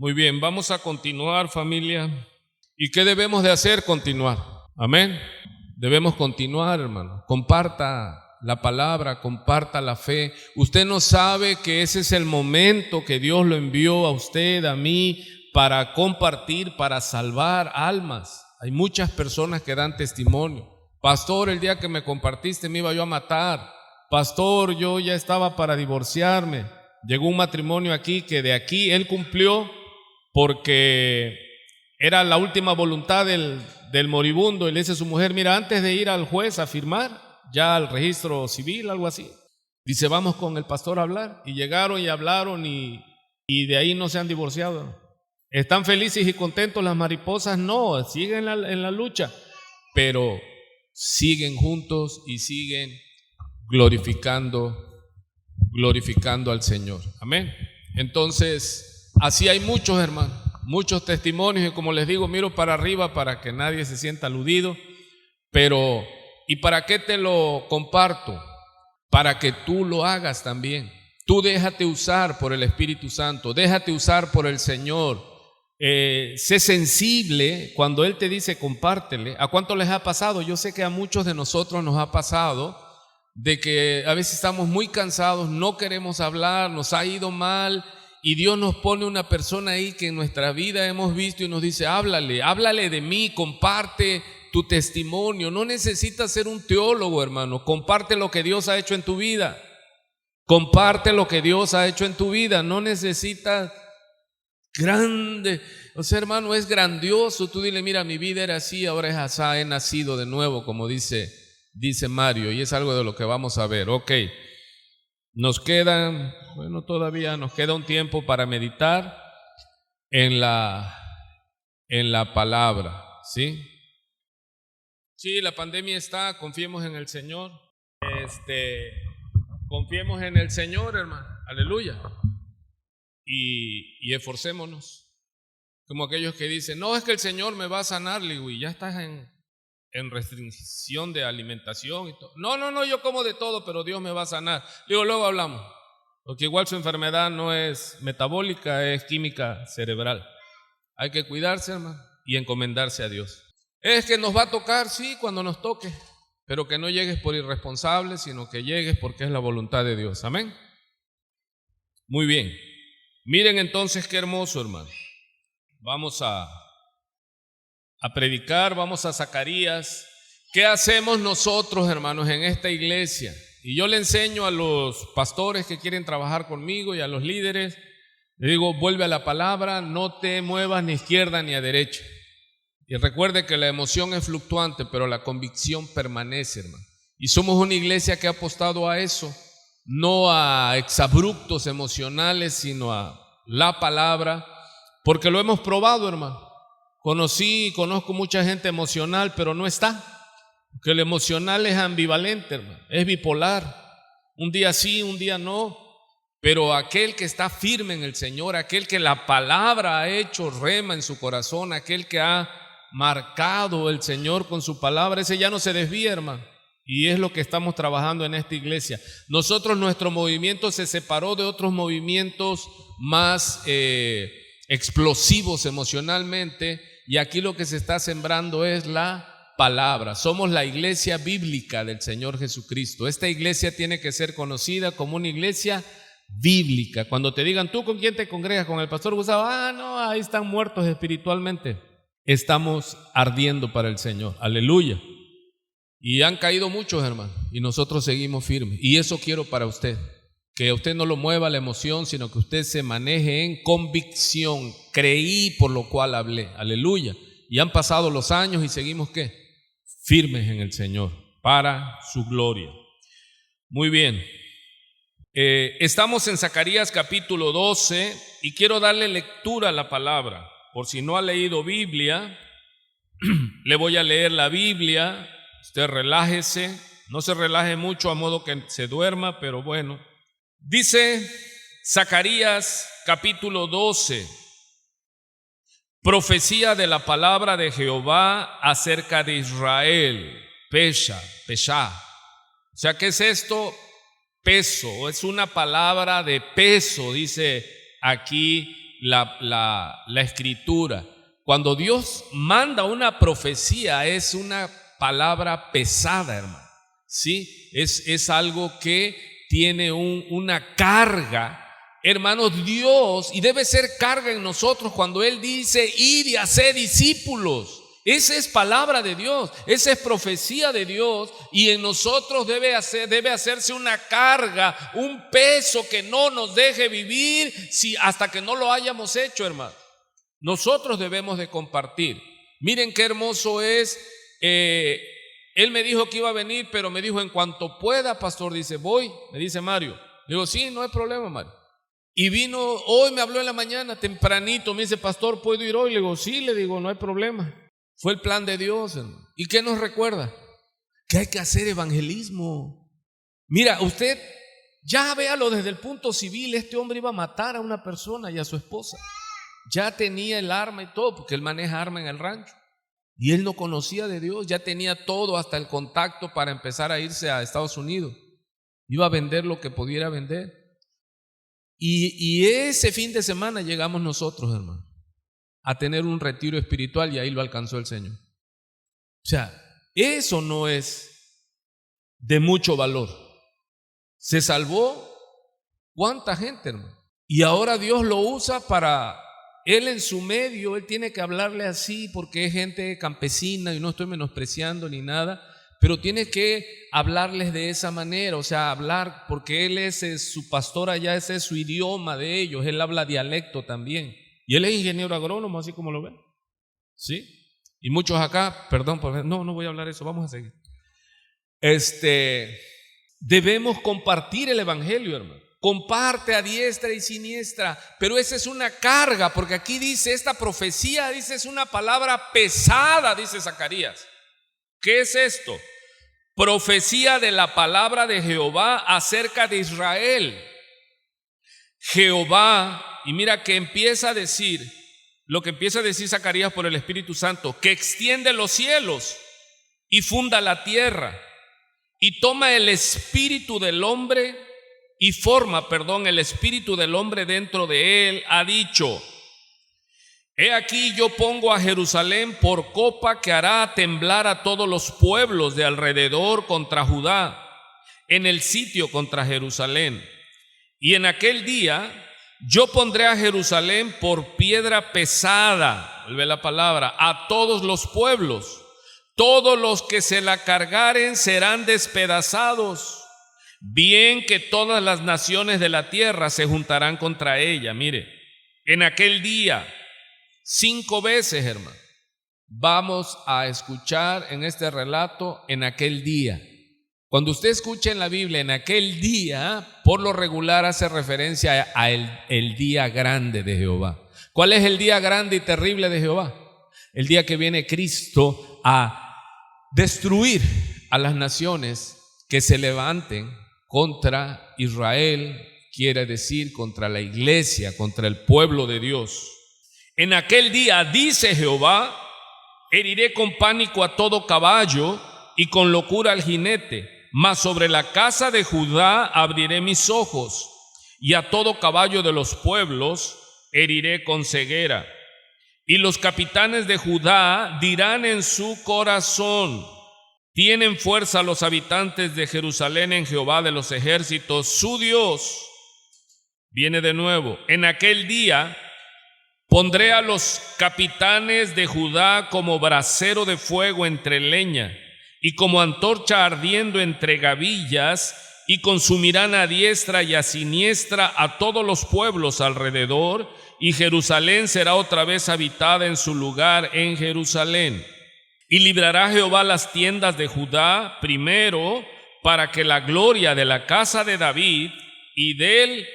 Muy bien, vamos a continuar, familia. ¿Y qué debemos de hacer? Continuar. Amén. Debemos continuar, hermano. Comparta la palabra, comparta la fe. Usted no sabe que ese es el momento que Dios lo envió a usted, a mí, para compartir, para salvar almas. Hay muchas personas que dan testimonio. Pastor, el día que me compartiste me iba yo a matar. Pastor, yo ya estaba para divorciarme. Llegó un matrimonio aquí que de aquí él cumplió porque era la última voluntad del moribundo. Y le dice a su mujer: mira, antes de ir al juez a firmar, ya al registro civil, algo así, dice, vamos con el pastor a hablar. Y llegaron y hablaron y de ahí no se han divorciado. ¿Están felices y contentos las mariposas? No, siguen en la lucha, pero siguen juntos y siguen glorificando al Señor. Amén. Entonces, así hay muchos, hermanos, muchos testimonios, y como les digo, miro para arriba para que nadie se sienta aludido. Pero, ¿y para qué te lo comparto? Para que tú lo hagas también. Tú déjate usar por el Espíritu Santo, déjate usar por el Señor. Sé sensible cuando Él te dice compártele. ¿A cuánto les ha pasado? Yo sé que a muchos de nosotros nos ha pasado de que a veces estamos muy cansados, no queremos hablar, nos ha ido mal, y Dios nos pone una persona ahí que en nuestra vida hemos visto y nos dice: háblale de mí, comparte tu testimonio. No necesitas ser un teólogo, hermano. Comparte lo que Dios ha hecho en tu vida. Comparte lo que Dios ha hecho en tu vida. No necesitas grande, o sea, hermano, es grandioso. Tú dile: mira, mi vida era así, ahora es así, he nacido de nuevo, como dice Mario, y es algo de lo que vamos a ver. Ok, todavía nos queda un tiempo para meditar en la palabra, ¿sí? Sí, la pandemia está, confiemos en el Señor. Confiemos en el Señor, hermano, aleluya. Y esforcémonos. Como aquellos que dicen: no, es que el Señor me va a sanar. Le digo: y ya estás en restricción de alimentación y todo. No, yo como de todo, pero Dios me va a sanar. Le digo: luego hablamos, porque igual su enfermedad no es metabólica, es química cerebral. Hay que cuidarse, hermano, y encomendarse a Dios. Es que nos va a tocar, sí, cuando nos toque, pero que no llegues por irresponsable, sino que llegues porque es la voluntad de Dios. Amén. Muy bien. Miren entonces qué hermoso, hermano. Vamos a predicar, vamos a Zacarías. ¿Qué hacemos nosotros, hermanos, en esta iglesia? Y yo le enseño a los pastores que quieren trabajar conmigo y a los líderes, le digo: vuelve a la palabra, no te muevas ni a izquierda ni a derecha. Y recuerde que la emoción es fluctuante, pero la convicción permanece, hermano. Y somos una iglesia que ha apostado a eso, no a exabruptos emocionales, sino a la palabra, porque lo hemos probado, hermano. Conozco mucha gente emocional, pero no está. Porque el emocional es ambivalente, hermano, es bipolar. Un día sí, un día no. Pero aquel que está firme en el Señor, aquel que la palabra ha hecho rema en su corazón, aquel que ha marcado el Señor con su palabra, ese ya no se desvía, hermano. Y es lo que estamos trabajando en esta iglesia. Nuestro movimiento se separó de otros movimientos más explosivos emocionalmente, y aquí lo que se está sembrando es la palabra. Somos la iglesia bíblica del Señor Jesucristo. Esta iglesia tiene que ser conocida como una iglesia bíblica. Cuando te digan: ¿tú con quién te congregas? Con el pastor Gustavo. No, ahí están muertos espiritualmente. Estamos ardiendo para el Señor, aleluya. Y han caído muchos, hermanos, y nosotros seguimos firmes. Y eso quiero para usted, que usted no lo mueva la emoción, sino que usted se maneje en convicción. Creí, por lo cual hablé, aleluya. Y han pasado los años y seguimos ¿qué? Firmes en el Señor, para su gloria. Muy bien. Estamos en Zacarías capítulo 12 y quiero darle lectura a la palabra. Por si no ha leído Biblia, le voy a leer la Biblia. Usted relájese, no se relaje mucho a modo que se duerma, pero bueno. Dice Zacarías capítulo 12, profecía de la palabra de Jehová acerca de Israel. Pesha. O sea, ¿qué es esto? Peso, es una palabra de peso, dice aquí la escritura. Cuando Dios manda una profecía es una palabra pesada, hermano. ¿Sí? Es algo que tiene una carga. Hermanos, Dios, y debe ser carga en nosotros cuando Él dice, id y haced discípulos. Esa es palabra de Dios, esa es profecía de Dios, y en nosotros debe hacerse una carga, un peso que no nos deje vivir hasta que no lo hayamos hecho, hermano. Nosotros debemos de compartir. Miren qué hermoso es. Él me dijo que iba a venir, pero me dijo, en cuanto pueda, pastor, dice, voy, me dice Mario. Digo, sí, no hay problema, Mario. Y vino, hoy me habló en la mañana, tempranito, me dice, pastor, ¿puedo ir hoy? Le digo, sí, le digo, no hay problema. Fue el plan de Dios, hermano. ¿Y qué nos recuerda? Que hay que hacer evangelismo. Mira, usted ya véalo desde el punto civil. Este hombre iba a matar a una persona y a su esposa. Ya tenía el arma y todo, porque él maneja arma en el rancho. Y él no conocía de Dios, ya tenía todo, hasta el contacto para empezar a irse a Estados Unidos. Iba a vender lo que pudiera vender. Y ese fin de semana llegamos nosotros, hermano, a tener un retiro espiritual, y ahí lo alcanzó el Señor. O sea, eso no es de mucho valor. Se salvó cuánta gente, hermano. Y ahora Dios lo usa para él en su medio. Él tiene que hablarle así porque es gente campesina, y no estoy menospreciando ni nada, pero tiene que hablarles de esa manera. O sea, hablar, porque él es su pastor allá, ese es su idioma de ellos. Él habla dialecto también. Y él es ingeniero agrónomo, así como lo ven. ¿Sí? Y muchos acá, perdón, no voy a hablar eso, vamos a seguir. Debemos compartir el evangelio, hermano. Comparte a diestra y siniestra, pero esa es una carga, porque aquí dice, esta profecía, dice, es una palabra pesada, dice Zacarías. ¿Qué es esto? Profecía de la palabra de Jehová acerca de Israel. Jehová, y mira que empieza a decir, lo que empieza a decir Zacarías por el Espíritu Santo, que extiende los cielos y funda la tierra, y toma el espíritu del hombre, y forma, el espíritu del hombre dentro de él, ha dicho, he aquí yo pongo a Jerusalén por copa que hará temblar a todos los pueblos de alrededor contra Judá, en el sitio contra Jerusalén. Y en aquel día yo pondré a Jerusalén por piedra pesada, vuelve la palabra, a todos los pueblos. Todos los que se la cargaren serán despedazados. Bien que todas las naciones de la tierra se juntarán contra ella. Mire, en aquel día, 5 veces, hermano, vamos a escuchar en este relato, en aquel día. Cuando usted escucha en la Biblia, en aquel día, por lo regular hace referencia a el día grande de Jehová. ¿Cuál es el día grande y terrible de Jehová? El día que viene Cristo a destruir a las naciones que se levanten contra Israel, quiere decir contra la iglesia, contra el pueblo de Dios. En aquel día, dice Jehová, heriré con pánico a todo caballo y con locura al jinete, mas sobre la casa de Judá abriré mis ojos, y a todo caballo de los pueblos heriré con ceguera. Y los capitanes de Judá dirán en su corazón, tienen fuerza los habitantes de Jerusalén en Jehová de los ejércitos, su Dios. Viene de nuevo, en aquel día pondré a los capitanes de Judá como brasero de fuego entre leña, y como antorcha ardiendo entre gavillas, y consumirán a diestra y a siniestra a todos los pueblos alrededor, y Jerusalén será otra vez habitada en su lugar en Jerusalén. Y librará Jehová las tiendas de Judá primero, para que la gloria de la casa de David y del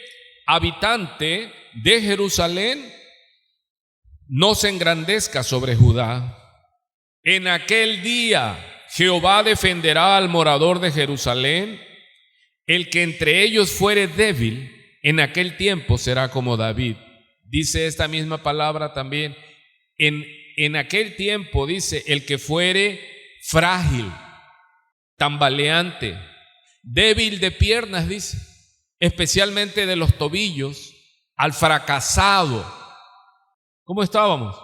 habitante de Jerusalén no se engrandezca sobre Judá. En aquel día Jehová defenderá al morador de Jerusalén. El que entre ellos fuere débil, en aquel tiempo será como David. Dice esta misma palabra también. En aquel tiempo, dice, el que fuere frágil, tambaleante, débil de piernas, dice, especialmente de los tobillos, al fracasado, ¿Cómo estábamos?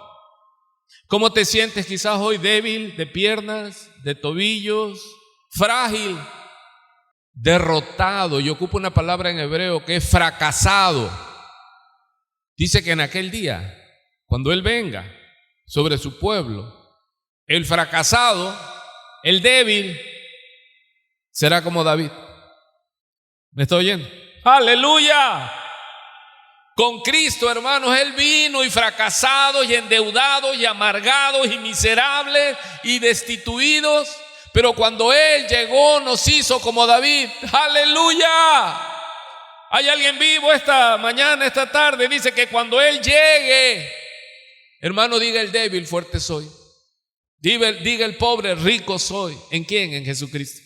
¿Cómo te sientes quizás hoy? Débil de piernas, de tobillos, frágil, derrotado. Yo ocupo una palabra en hebreo que es fracasado. Dice que en aquel día, cuando Él venga sobre su pueblo, el fracasado, el débil, será como David. ¿Me está oyendo? ¡Aleluya! Con Cristo, hermanos, Él vino y fracasados y endeudados y amargados y miserables y destituidos. Pero cuando Él llegó nos hizo como David. ¡Aleluya! Hay alguien vivo esta mañana, esta tarde, dice que cuando Él llegue, hermano, diga el débil, fuerte soy. Diga el pobre, rico soy. ¿En quién? En Jesucristo.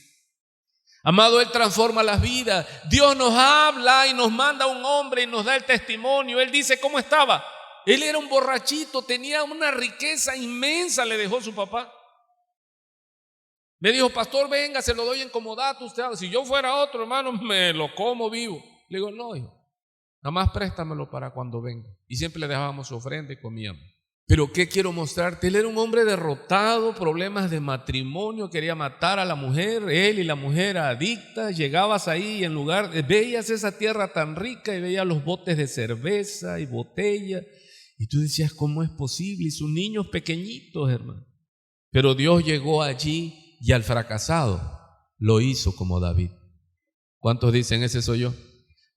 Amado, Él transforma las vidas. Dios nos habla y nos manda un hombre y nos da el testimonio. Él dice cómo estaba. Él era un borrachito, tenía una riqueza inmensa, le dejó su papá. Me dijo, pastor, venga, se lo doy en comodato usted. Si yo fuera otro, hermano, me lo como vivo. Le digo, no, hijo, nada más préstamelo para cuando venga. Y siempre le dejábamos su ofrenda y comíamos. Pero ¿qué quiero mostrarte? Él era un hombre derrotado, problemas de matrimonio, quería matar a la mujer, él y la mujer adicta. Llegabas ahí y en lugar, veías esa tierra tan rica y veías los botes de cerveza y botella. Y tú decías, ¿cómo es posible? Y sus niños pequeñitos, hermano. Pero Dios llegó allí y al fracasado lo hizo como David. ¿Cuántos dicen, ese soy yo?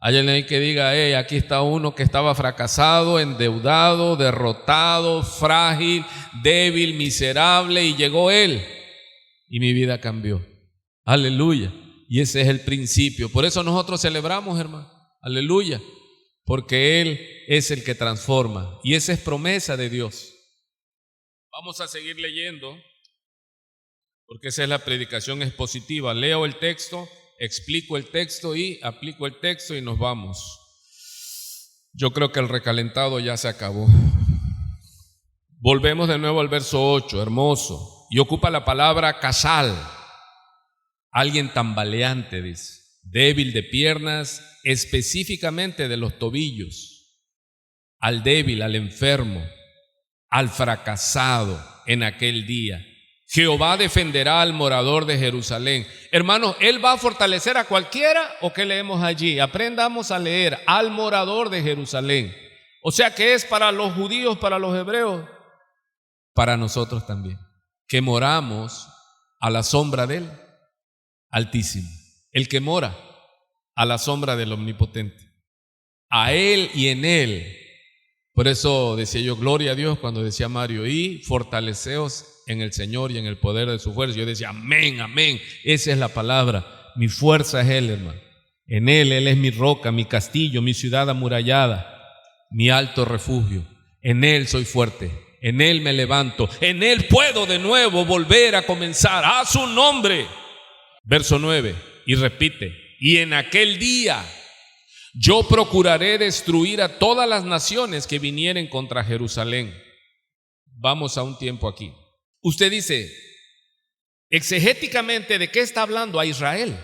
Hay alguien que diga, aquí está uno que estaba fracasado, endeudado, derrotado, frágil, débil, miserable, y llegó Él y mi vida cambió. Aleluya. Y ese es el principio. Por eso nosotros celebramos, hermano. Aleluya. Porque Él es el que transforma y esa es promesa de Dios. Vamos a seguir leyendo porque esa es la predicación expositiva. Leo el texto, explico el texto y aplico el texto y nos vamos. Yo creo que el recalentado ya se acabó. Volvemos de nuevo al verso 8, hermoso. Y ocupa la palabra casal. Alguien tambaleante, dice. Débil de piernas, específicamente de los tobillos. Al débil, al enfermo, al fracasado en aquel día. Jehová defenderá al morador de Jerusalén. Hermanos, ¿Él va a fortalecer a cualquiera o qué leemos allí? Aprendamos a leer al morador de Jerusalén. O sea que es para los judíos, para los hebreos, para nosotros también, que moramos a la sombra del Altísimo, el que mora a la sombra del Omnipotente, a Él y en Él. Por eso decía yo, gloria a Dios cuando decía Mario, y fortaleceos en el Señor y en el poder de su fuerza. Yo decía, amén, amén, esa es la palabra. Mi fuerza es Él, hermano. En Él es mi roca, mi castillo, mi ciudad amurallada, mi alto refugio. En Él soy fuerte, en Él me levanto, en Él puedo de nuevo volver a comenzar. A su nombre. Verso 9, y repite, y en aquel día yo procuraré destruir a todas las naciones que vinieren contra Jerusalén. Vamos a un tiempo aquí. Usted dice, exegéticamente, ¿de qué está hablando? A Israel.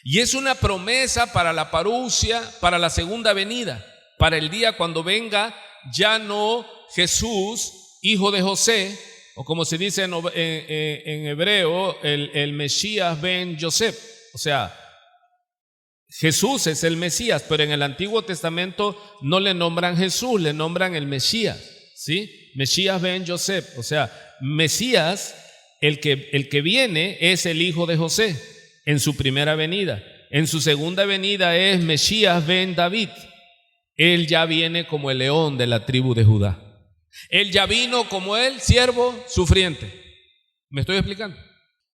Y es una promesa para la parusia, para la segunda venida, para el día cuando venga ya no Jesús, hijo de José, o como se dice en hebreo, el Mesías ben Yosef. O sea, Jesús es el Mesías, pero en el Antiguo Testamento no le nombran Jesús, le nombran el Mesías, ¿sí? Mesías ben Yosef, o sea, Mesías, el que viene es el hijo de José en su primera venida. En su segunda venida es Mesías ben David. Él ya viene como el león de la tribu de Judá. Él ya vino como el siervo sufriente. ¿Me estoy explicando?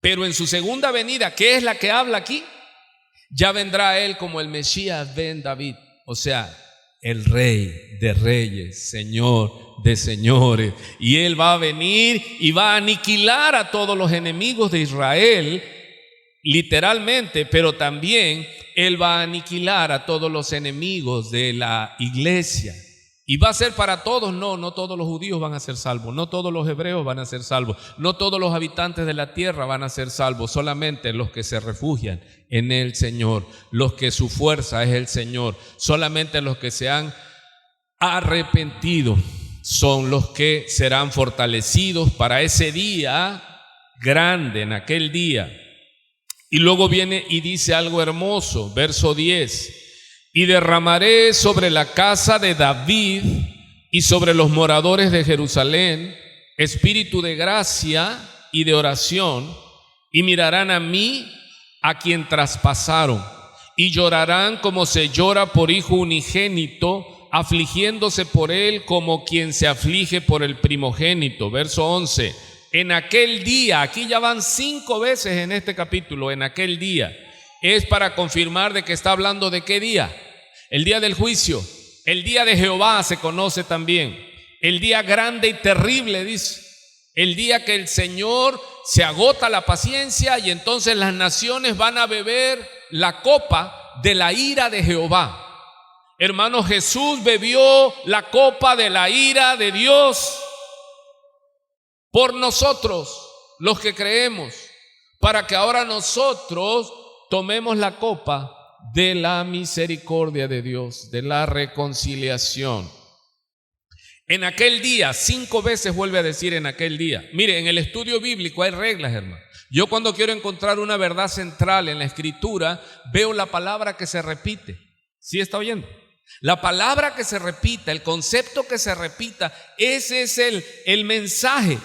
Pero en su segunda venida, que es la que habla aquí, ya vendrá Él como el Mesías ben David, o sea, el Rey de reyes, Señor de señores. Y Él va a venir y va a aniquilar a todos los enemigos de Israel, literalmente, pero también Él va a aniquilar a todos los enemigos de la iglesia. ¿Y va a ser para todos? No todos los judíos van a ser salvos, no todos los hebreos van a ser salvos, no todos los habitantes de la tierra van a ser salvos, solamente los que se refugian en el Señor, los que su fuerza es el Señor, solamente los que se han arrepentido, son los que serán fortalecidos para ese día grande, en aquel día. Y luego viene y dice algo hermoso, verso 10: y derramaré sobre la casa de David y sobre los moradores de Jerusalén espíritu de gracia y de oración, y mirarán a mí, a quien traspasaron, y llorarán como se llora por hijo unigénito, afligiéndose por él como quien se aflige por el primogénito. Verso 11: en aquel día, aquí ya van 5 veces en este capítulo, en aquel día, es para confirmar de que está hablando de qué día. El día del juicio, el día de Jehová se conoce también, el día grande y terrible, dice, el día que el Señor se agota la paciencia y entonces las naciones van a beber la copa de la ira de Jehová. Hermano, Jesús bebió la copa de la ira de Dios por nosotros, los que creemos, para que ahora nosotros tomemos la copa de la misericordia de Dios, de la reconciliación. En aquel día, 5 veces vuelve a decir en aquel día. Mire, en el estudio bíblico hay reglas, hermano. Yo cuando quiero encontrar una verdad central en la Escritura, veo la palabra que se repite. ¿Sí está oyendo? La palabra que se repita, el concepto que se repita, ese es el mensaje.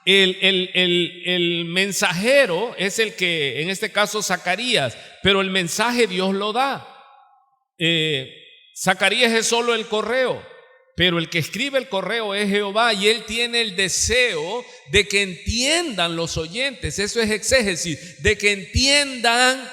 El mensajero es el que, en este caso, Zacarías, pero el mensaje Dios lo da. Zacarías es solo el correo, pero el que escribe el correo es Jehová, y él tiene el deseo de que entiendan los oyentes. Eso es exégesis, de que entiendan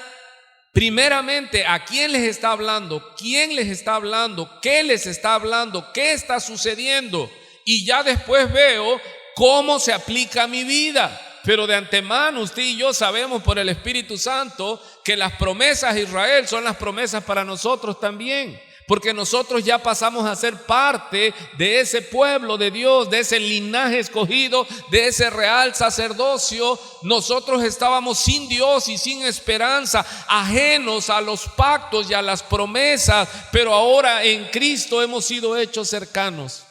primeramente a quién les está hablando, quién les está hablando, qué les está hablando, qué está sucediendo, y ya después veo cómo se aplica a mi vida. Pero de antemano usted y yo sabemos por el Espíritu Santo que las promesas de Israel son las promesas para nosotros también, porque nosotros ya pasamos a ser parte de ese pueblo de Dios, de ese linaje escogido, de ese real sacerdocio. Nosotros estábamos sin Dios y sin esperanza, ajenos a los pactos y a las promesas, pero ahora en Cristo hemos sido hechos cercanos.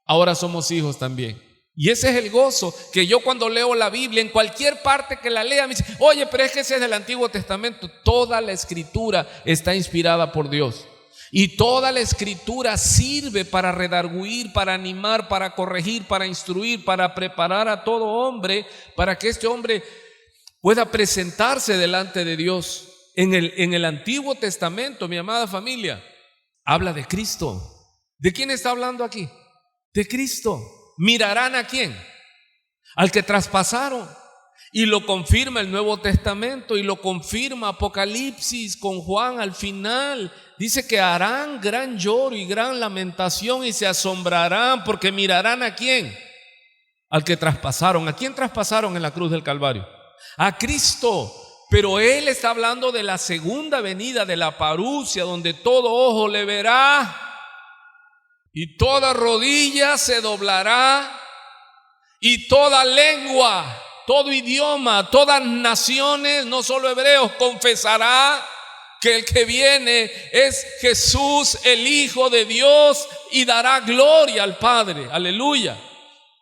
Ahora somos hijos también. Y ese es el gozo que yo cuando leo la Biblia, en cualquier parte que la lea, me dice: oye, pero es que ese es del Antiguo Testamento. Toda la Escritura está inspirada por Dios. Y toda la Escritura sirve para redarguir, para animar, para corregir, para instruir, para preparar a todo hombre, para que este hombre pueda presentarse delante de Dios. En el Antiguo Testamento, mi amada familia, habla de Cristo. ¿De quién está hablando aquí? De Cristo. ¿Mirarán a quién? Al que traspasaron. Y lo confirma el Nuevo Testamento, y lo confirma Apocalipsis con Juan al final. Dice que harán gran lloro y gran lamentación y se asombrarán, porque mirarán a quién. Al que traspasaron. ¿A quién traspasaron en la cruz del Calvario? A Cristo. Pero Él está hablando de la segunda venida, de la parusia, donde todo ojo le verá y toda rodilla se doblará, y toda lengua, todo idioma, todas naciones, no solo hebreos, confesará que el que viene es Jesús, el Hijo de Dios, y dará gloria al Padre. Aleluya.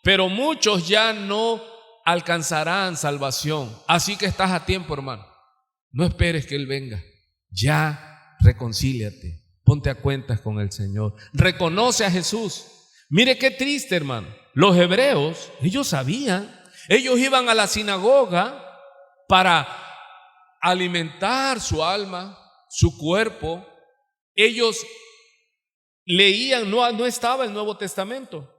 Pero muchos ya no alcanzarán salvación. Así que estás a tiempo, hermano. No esperes que Él venga. Ya reconcíliate. Ponte a cuentas con el Señor. Reconoce a Jesús. Mire qué triste, hermano. Los hebreos, ellos sabían. Ellos iban a la sinagoga para alimentar su alma, su cuerpo. Ellos leían, no estaba el Nuevo Testamento,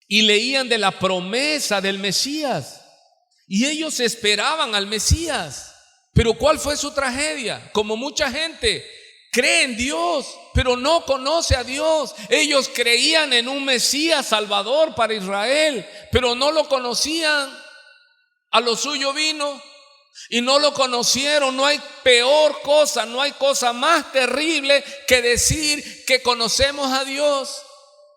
y leían de la promesa del Mesías. Y ellos esperaban al Mesías. Pero ¿cuál fue su tragedia? Como mucha gente cree en Dios, pero no conoce a Dios. Ellos creían en un Mesías Salvador para Israel, pero no lo conocían. A lo suyo vino y no lo conocieron. No hay peor cosa, no hay cosa más terrible que decir que conocemos a Dios,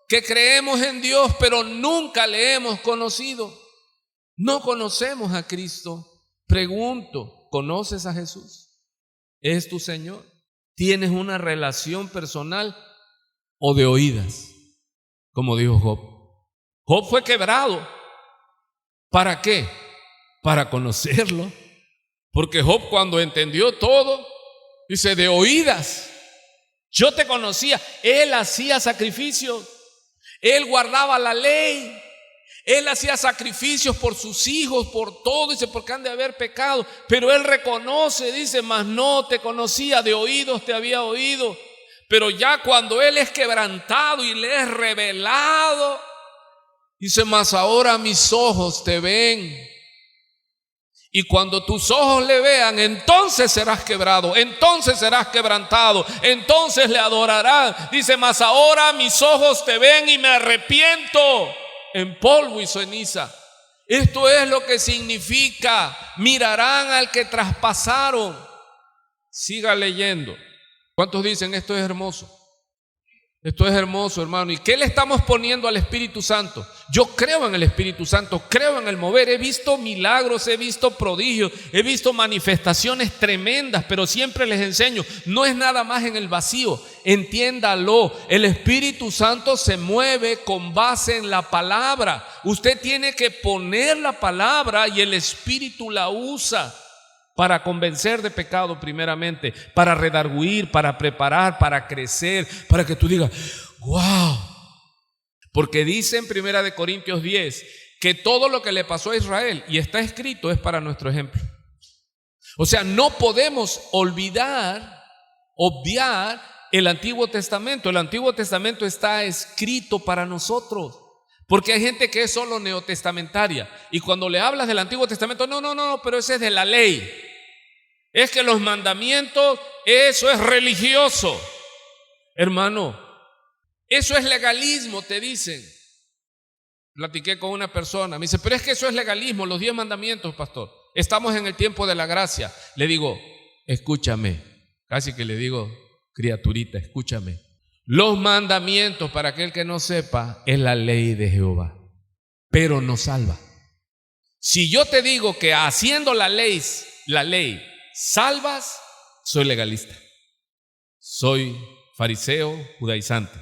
que creemos en Dios, pero nunca le hemos conocido. No conocemos a Cristo. Pregunto, ¿conoces a Jesús? ¿Es tu Señor? ¿Tienes una relación personal o de oídas? Como dijo Job. Job fue quebrado. ¿Para qué? Para conocerlo. Porque Job, cuando entendió todo, dice: de oídas yo te conocía. Él hacía sacrificios, él guardaba la ley, él hacía sacrificios por sus hijos, por todo, dice, porque han de haber pecado. Pero él reconoce, dice: mas no te conocía, de oídos te había oído. Pero ya cuando él es quebrantado y le es revelado, dice: mas ahora mis ojos te ven. Y cuando tus ojos le vean, entonces serás quebrado, entonces serás quebrantado, entonces le adorarás. Dice: mas ahora mis ojos te ven y me arrepiento en polvo y ceniza. Esto es lo que significa: mirarán al que traspasaron. Siga leyendo. ¿Cuántos dicen: esto es hermoso? Esto es hermoso, hermano. ¿Y qué le estamos poniendo al Espíritu Santo? Yo creo en el Espíritu Santo, creo en el mover. He visto milagros, he visto prodigios, he visto manifestaciones tremendas, pero siempre les enseño, no es nada más en el vacío. Entiéndalo, el Espíritu Santo se mueve con base en la palabra. Usted tiene que poner la palabra y el Espíritu la usa para convencer de pecado primeramente, para redarguir, para preparar, para crecer, para que tú digas: wow. Porque dice en 1 Corintios 10 que todo lo que le pasó a Israel, y está escrito, es para nuestro ejemplo. O sea, no podemos obviar el Antiguo Testamento. El Antiguo Testamento está escrito para nosotros. Porque hay gente que es solo neotestamentaria, y cuando le hablas del Antiguo Testamento: no, pero ese es de la ley, es que los mandamientos, eso es religioso. Hermano, eso es legalismo, te dicen. Platiqué con una persona, me dice: pero es que eso es legalismo, los 10 mandamientos, pastor. Estamos en el tiempo de la gracia. Le digo: escúchame, casi que le digo: criaturita, escúchame. Los mandamientos, para aquel que no sepa, es la ley de Jehová, pero no salva. Si yo te digo que haciendo la ley salvas, soy legalista, soy fariseo, judaizante.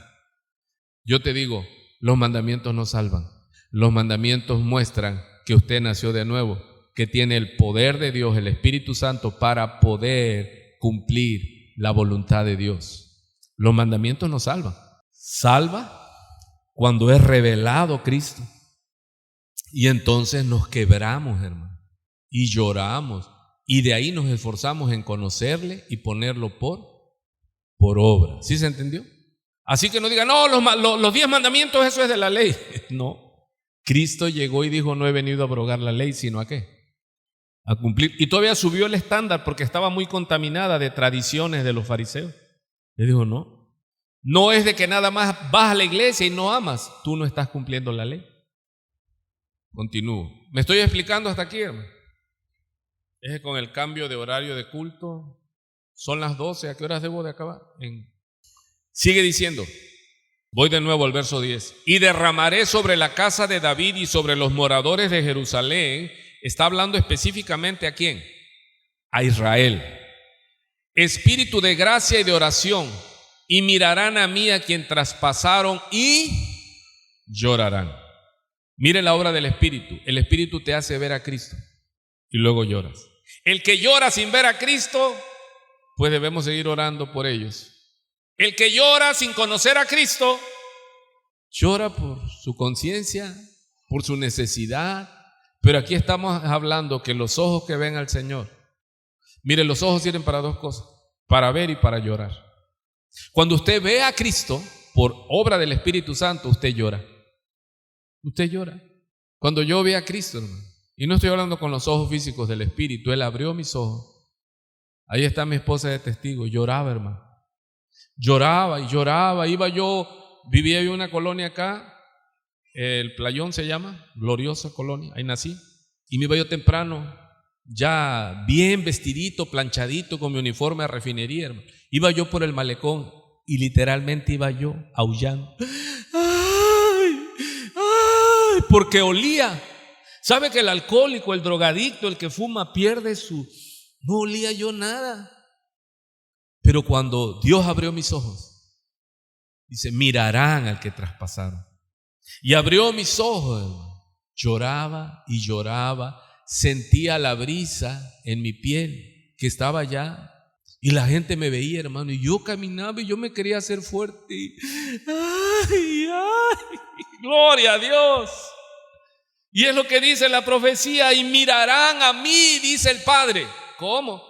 Yo te digo: los mandamientos no salvan. Los mandamientos muestran que usted nació de nuevo, que tiene el poder de Dios, el Espíritu Santo, para poder cumplir la voluntad de Dios. Los mandamientos no salvan. Salva cuando es revelado Cristo. Y entonces nos quebramos, hermano, y lloramos, y de ahí nos esforzamos en conocerle y ponerlo por obra. ¿Sí se entendió? Así que no digan: no, los 10 mandamientos, eso es de la ley. No, Cristo llegó y dijo: no he venido a abrogar la ley, sino ¿a qué? A cumplir. Y todavía subió el estándar porque estaba muy contaminada de tradiciones de los fariseos. Le dijo: no es de que nada más vas a la iglesia y no amas, tú no estás cumpliendo la ley. Continúo. ¿Me estoy explicando hasta aquí, hermano? Es con el cambio de horario de culto. Son las 12, ¿a qué horas debo de acabar? Sigue diciendo, voy de nuevo al verso 10. Y derramaré sobre la casa de David y sobre los moradores de Jerusalén. Está hablando específicamente ¿a quién? A Israel. Espíritu de gracia y de oración. Y mirarán a mí a quien traspasaron y llorarán. Mire la obra del Espíritu. El Espíritu te hace ver a Cristo y luego lloras. El que llora sin ver a Cristo, pues debemos seguir orando por ellos. El que llora sin conocer a Cristo, llora por su conciencia, por su necesidad. Pero aquí estamos hablando que los ojos que ven al Señor, mire, los ojos sirven para 2 cosas: para ver y para llorar. Cuando usted ve a Cristo por obra del Espíritu Santo, usted llora. Usted llora. Cuando yo vi a Cristo, hermano, y no estoy hablando con los ojos físicos del Espíritu, Él abrió mis ojos. Ahí está mi esposa de testigo. Lloraba, hermano. Lloraba y lloraba. Vivía yo en una colonia acá, el Playón se llama, gloriosa colonia, ahí nací. Y me iba yo temprano, ya bien vestidito, planchadito, con mi uniforme a refinería, hermano. Iba yo por el malecón y literalmente iba yo aullando. ¡Ay! ¡Ay! Porque olía. ¿Sabe que el alcohólico, el drogadicto, el que fuma pierde su... No olía yo nada. Pero cuando Dios abrió mis ojos, dice, mirarán al que traspasaron. Y abrió mis ojos, hermano. Lloraba y lloraba. Sentía la brisa en mi piel que estaba allá. Y la gente me veía, hermano, y yo caminaba y yo me quería hacer fuerte. ¡Ay, ay! ¡Gloria a Dios! Y es lo que dice la profecía: y mirarán a mí, dice el Padre. ¿Cómo?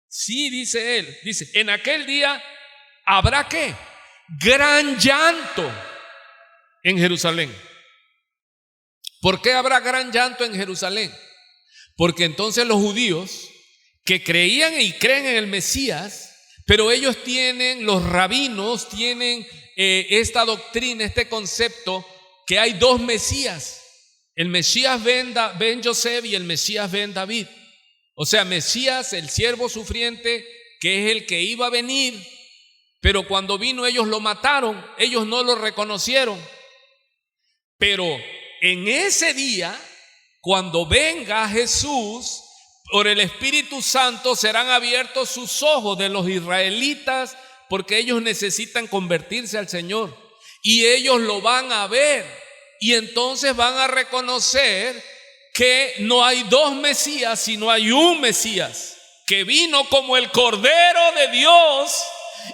Sí, dice él. Dice, en aquel día habrá ¿qué? Gran llanto en Jerusalén. ¿Por qué habrá gran llanto en Jerusalén? Porque entonces los judíos que creían y creen en el Mesías, pero ellos tienen, los rabinos tienen esta doctrina, este concepto, que hay dos Mesías. El Mesías ben Yosef y el Mesías ben David. O sea, Mesías, el siervo sufriente, que es el que iba a venir, pero cuando vino ellos lo mataron, ellos no lo reconocieron. Pero en ese día, cuando venga Jesús, por el Espíritu Santo serán abiertos sus ojos de los israelitas, porque ellos necesitan convertirse al Señor. Y ellos lo van a ver. Y entonces van a reconocer que no hay dos Mesías, sino hay un Mesías, que vino como el Cordero de Dios.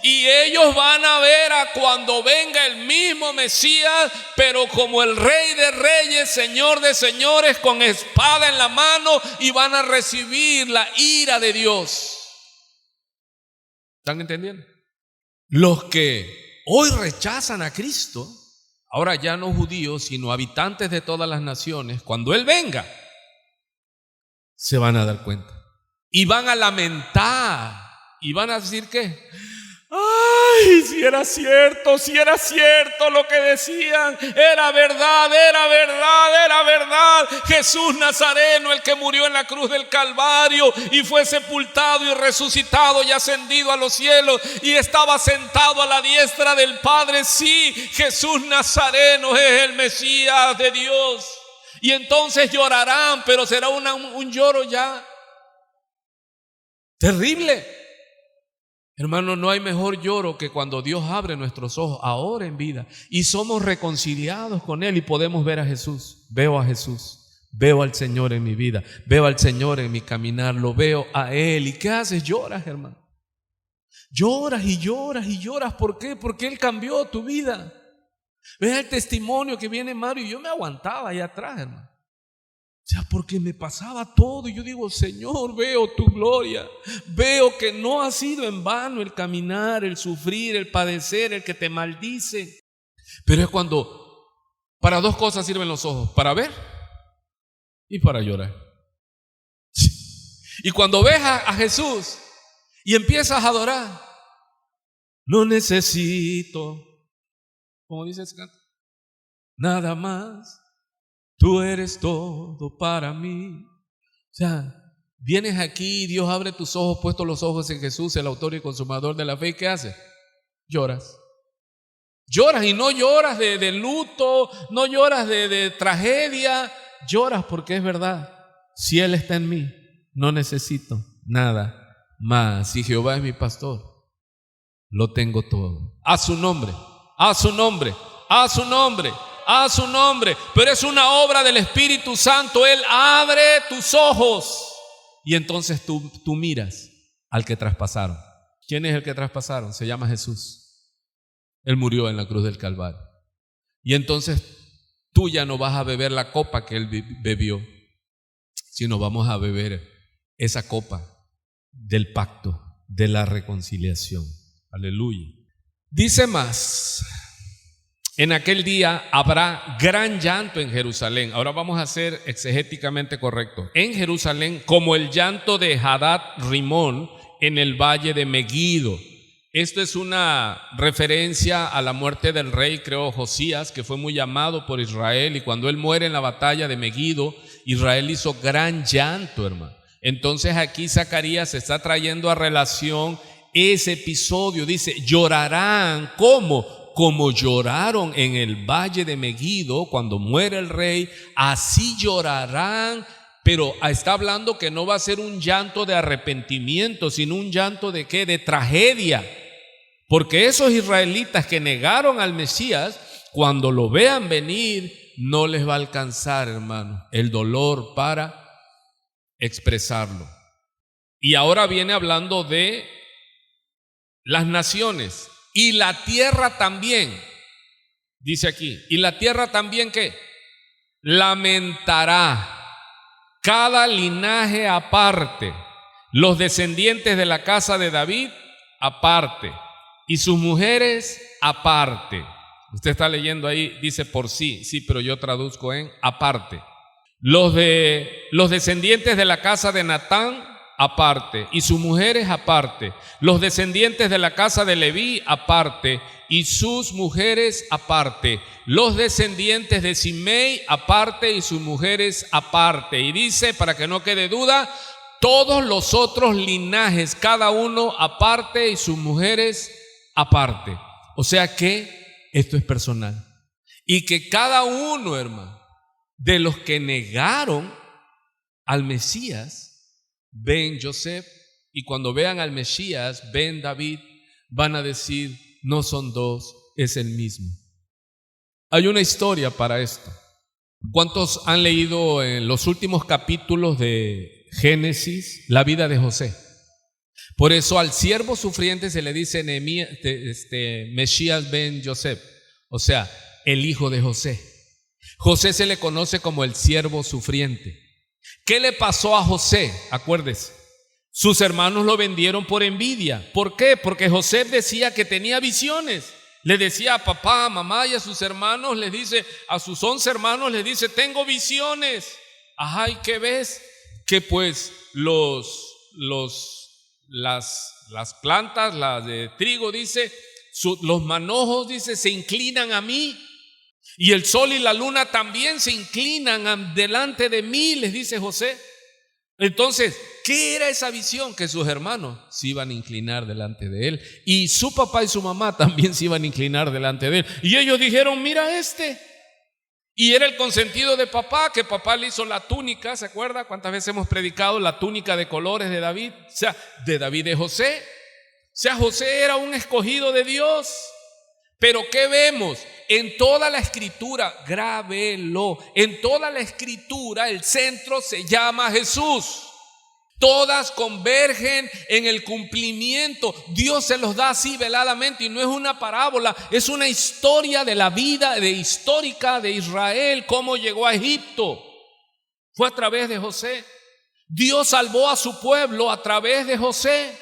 Y ellos van a ver a cuando venga el mismo Mesías, pero como el Rey de Reyes, Señor de Señores, con espada en la mano, y van a recibir la ira de Dios. ¿Están entendiendo? Los que hoy rechazan a Cristo, ahora ya no judíos, sino habitantes de todas las naciones, cuando Él venga, se van a dar cuenta. Y van a lamentar. Y van a decir ¿qué? ¡Ay! Si era cierto lo que decían. Era verdad, era verdad, era verdad. Jesús Nazareno, el que murió en la cruz del Calvario y fue sepultado y resucitado y ascendido a los cielos y estaba sentado a la diestra del Padre. Sí, Jesús Nazareno es el Mesías de Dios. Y entonces llorarán, pero será un lloro ya terrible. Hermano, no hay mejor lloro que cuando Dios abre nuestros ojos ahora en vida y somos reconciliados con Él y podemos ver a Jesús. Veo a Jesús, veo al Señor en mi vida, veo al Señor en mi caminar, lo veo a Él. ¿Y qué haces? Lloras, hermano. Lloras y lloras y lloras. ¿Por qué? Porque Él cambió tu vida. Ves el testimonio que viene Mario, y yo me aguantaba allá atrás, hermano. O sea, porque me pasaba todo y yo digo, Señor, veo tu gloria, veo que no ha sido en vano el caminar, el sufrir, el padecer, el que te maldice. Pero es cuando, para dos cosas sirven los ojos, para ver y para llorar. Y cuando ves a Jesús y empiezas a adorar, no necesito, como dice ese canto, nada más. Tú eres todo para mí. O sea, vienes aquí, Dios abre tus ojos, puestos los ojos en Jesús, el autor y consumador de la fe. ¿Y qué haces? Lloras. Lloras y no lloras de luto, no lloras de tragedia. Lloras porque es verdad. Si Él está en mí, no necesito nada más. Si Jehová es mi pastor, lo tengo todo. A su nombre, a su nombre, a su nombre. A su nombre, pero es una obra del Espíritu Santo. Él abre tus ojos y entonces tú miras al que traspasaron. ¿Quién es el que traspasaron? Se llama Jesús. Él murió en la cruz del Calvario. Y entonces tú ya no vas a beber la copa que Él bebió, sino vamos a beber esa copa del pacto, de la reconciliación. Aleluya. Dice más. En aquel día habrá gran llanto en Jerusalén. Ahora vamos a ser exegéticamente correctos. En Jerusalén, como el llanto de Hadad Rimón en el valle de Megiddo. Esto es una referencia a la muerte del rey, creo, Josías, que fue muy amado por Israel. Y cuando él muere en la batalla de Megiddo, Israel hizo gran llanto, hermano. Entonces aquí Zacarías está trayendo a relación ese episodio. Dice, llorarán, ¿cómo? Como lloraron en el valle de Megiddo cuando muere el rey, así llorarán. Pero está hablando que no va a ser un llanto de arrepentimiento, sino un llanto de ¿qué? De tragedia. Porque esos israelitas que negaron al Mesías, cuando lo vean venir, no les va a alcanzar, hermano, el dolor para expresarlo. Y ahora viene hablando de las naciones y la tierra también. Dice aquí, y la tierra también, ¿qué? Lamentará cada linaje aparte, los descendientes de la casa de David aparte, y sus mujeres aparte. Usted está leyendo ahí, dice por sí, pero yo traduzco en aparte. Los descendientes de la casa de Natán aparte, y sus mujeres aparte. Los descendientes de la casa de Leví aparte, y sus mujeres aparte. Los descendientes de Simei aparte, y sus mujeres aparte. Y dice, para que no quede duda, todos los otros linajes, cada uno aparte, y sus mujeres aparte. O sea que esto es personal. Y que cada uno, hermano, de los que negaron al Mesías, ven Joseph, y cuando vean al Mesías, ven David, van a decir, no son dos, es el mismo. Hay una historia para esto. ¿Cuántos han leído en los últimos capítulos de Génesis la vida de José? Por eso al siervo sufriente se le dice Mesías ben Joseph, o sea, el hijo de José. José se le conoce como el siervo sufriente. ¿Qué le pasó a José? Acuérdese, sus hermanos lo vendieron por envidia. ¿Por qué? Porque José decía que tenía visiones. Le decía a papá, a mamá y a sus hermanos, les dice, a sus 11 hermanos les dice, tengo visiones. Ajá, ¿y qué ves? Que pues las plantas, las de trigo, dice, los manojos, dice, se inclinan a mí, y el sol y la luna también se inclinan delante de mí, les dice José. Entonces, ¿qué era esa visión? Que sus hermanos se iban a inclinar delante de él, y su papá y su mamá también se iban a inclinar delante de él, y ellos dijeron, mira este. Y era el consentido de papá, que papá le hizo la túnica, ¿se acuerda? ¿Cuántas veces hemos predicado la túnica de colores de David? O sea, de David de José. O sea, José era un escogido de Dios. Pero ¿qué vemos? En toda la escritura, grábelo, en toda la escritura el centro se llama Jesús. Todas convergen en el cumplimiento. Dios se los da así veladamente, y no es una parábola, es una historia de la vida histórica de Israel, cómo llegó a Egipto. Fue a través de José. Dios salvó a su pueblo a través de José,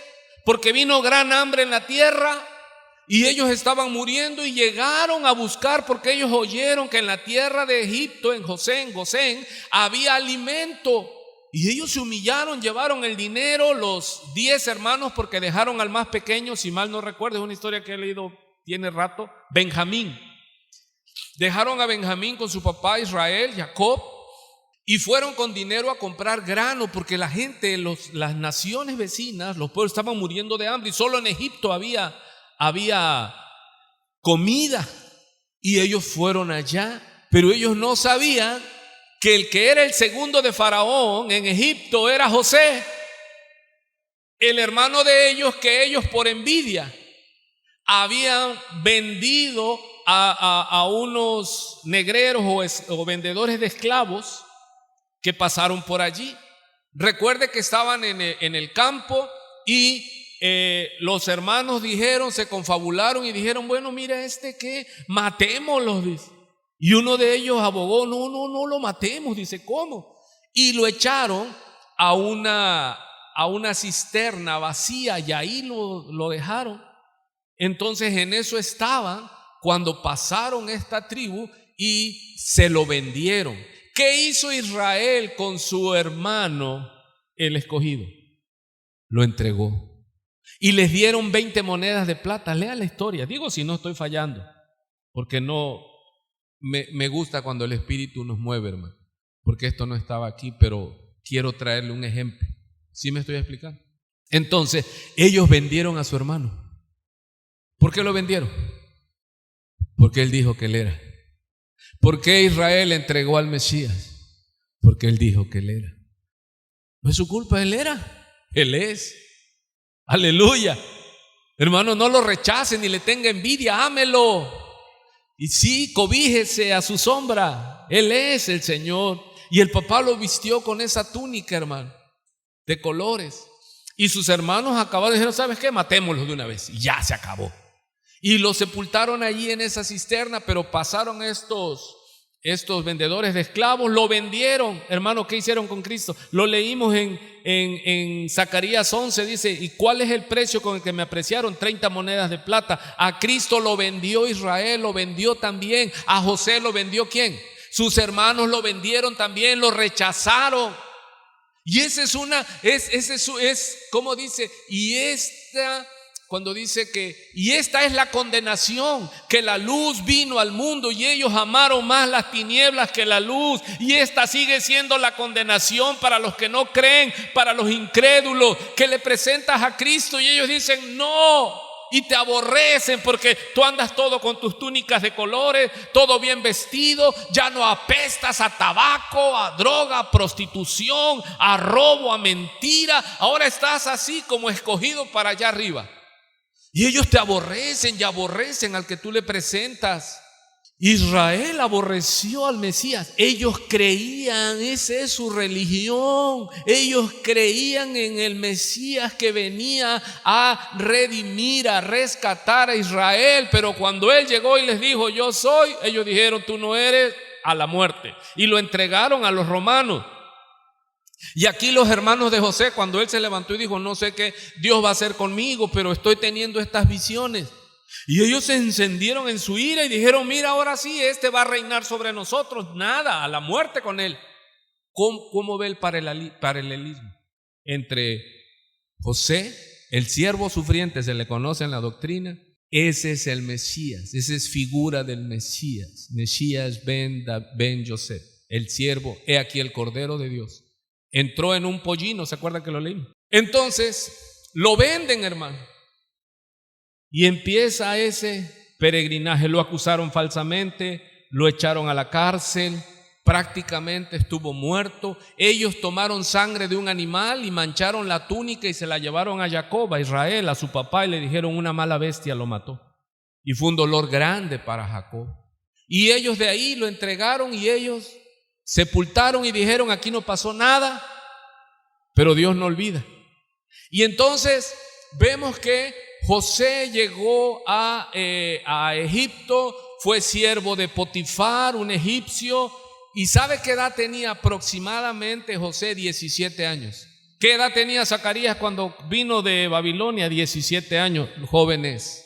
porque vino gran hambre en la tierra y ellos estaban muriendo, y llegaron a buscar, porque ellos oyeron que en la tierra de Egipto, en Gosén, había alimento. Y ellos se humillaron, llevaron el dinero, los 10 hermanos, porque dejaron al más pequeño, si mal no recuerdo, es una historia que he leído tiene rato, Benjamín. Dejaron a Benjamín con su papá Israel, Jacob, y fueron con dinero a comprar grano, porque la gente, las naciones vecinas, los pueblos estaban muriendo de hambre, y solo en Egipto había comida, y ellos fueron allá, pero ellos no sabían que el que era el segundo de Faraón en Egipto era José, el hermano de ellos, que ellos por envidia habían vendido a unos negreros o vendedores de esclavos que pasaron por allí. Recuerde que estaban en el campo, y los hermanos se confabularon y dijeron, bueno, mira que matémoslo, dice. Y uno de ellos abogó, no lo matemos, dice, ¿cómo? Y lo echaron a una cisterna vacía, y ahí lo dejaron. Entonces en eso estaban cuando pasaron esta tribu y se lo vendieron. ¿Qué hizo Israel con su hermano, el escogido? Lo entregó. Y les dieron 20 monedas de plata. Lea la historia. Digo, si no estoy fallando, porque no me gusta cuando el Espíritu nos mueve, hermano, porque esto no estaba aquí, pero quiero traerle un ejemplo. ¿Sí me estoy explicando? Entonces, ellos vendieron a su hermano. ¿Por qué lo vendieron? Porque él dijo que él era. ¿Por qué Israel entregó al Mesías? Porque él dijo que él era. No es su culpa, él era. Él es. Aleluya. Hermano, no lo rechacen ni le tenga envidia, ámelo. Y sí, cobíjese a su sombra. Él es el Señor. Y el papá lo vistió con esa túnica, hermano, de colores. Y sus hermanos acabaron y dijeron, ¿sabes qué? Matémoslo de una vez. Y ya se acabó. Y lo sepultaron allí en esa cisterna, pero pasaron estos vendedores de esclavos, lo vendieron. Hermano, ¿qué hicieron con Cristo? Lo leímos en Zacarías 11, dice, ¿y cuál es el precio con el que me apreciaron? 30 monedas de plata. A Cristo lo vendió Israel, lo vendió también. A José lo vendió ¿quién? Sus hermanos lo vendieron también, lo rechazaron. Y esa es como dice, cuando dice y esta es la condenación, que la luz vino al mundo y ellos amaron más las tinieblas que la luz, y esta sigue siendo la condenación para los que no creen, para los incrédulos, que le presentas a Cristo y ellos dicen no, y te aborrecen porque tú andas todo con tus túnicas de colores, todo bien vestido, ya no apestas a tabaco, a droga, a prostitución, a robo, a mentira, ahora estás así como escogido para allá arriba. Y ellos te aborrecen y aborrecen al que tú le presentas. Israel aborreció al Mesías. Ellos creían, esa es su religión. Ellos creían en el Mesías que venía a redimir, a rescatar a Israel. Pero cuando él llegó y les dijo, yo soy, ellos dijeron, tú no eres, a la muerte. Y lo entregaron a los romanos. Y aquí los hermanos de José, cuando él se levantó y dijo, no sé qué Dios va a hacer conmigo, pero estoy teniendo estas visiones. Y ellos se encendieron en su ira y dijeron, mira, ahora sí, este va a reinar sobre nosotros. Nada, a la muerte con él. ¿Cómo ve el paralelismo entre José, el siervo sufriente, se le conoce en la doctrina? Ese es el Mesías, esa es figura del Mesías. Mesías ben José, el siervo, he aquí el Cordero de Dios. Entró en un pollino, ¿se acuerdan que lo leímos? Entonces, lo venden, hermano. Y empieza ese peregrinaje. Lo acusaron falsamente, lo echaron a la cárcel, prácticamente estuvo muerto. Ellos tomaron sangre de un animal y mancharon la túnica y se la llevaron a Jacob, a Israel, a su papá, y le dijeron, una mala bestia lo mató. Y fue un dolor grande para Jacob. Y ellos de ahí lo entregaron y ellos sepultaron y dijeron, aquí no pasó nada, pero Dios no olvida. Y entonces vemos que José llegó a Egipto, fue siervo de Potifar, un egipcio. ¿Y sabe qué edad tenía aproximadamente José? 17 años. ¿Qué edad tenía Zacarías cuando vino de Babilonia? 17 años. Jóvenes,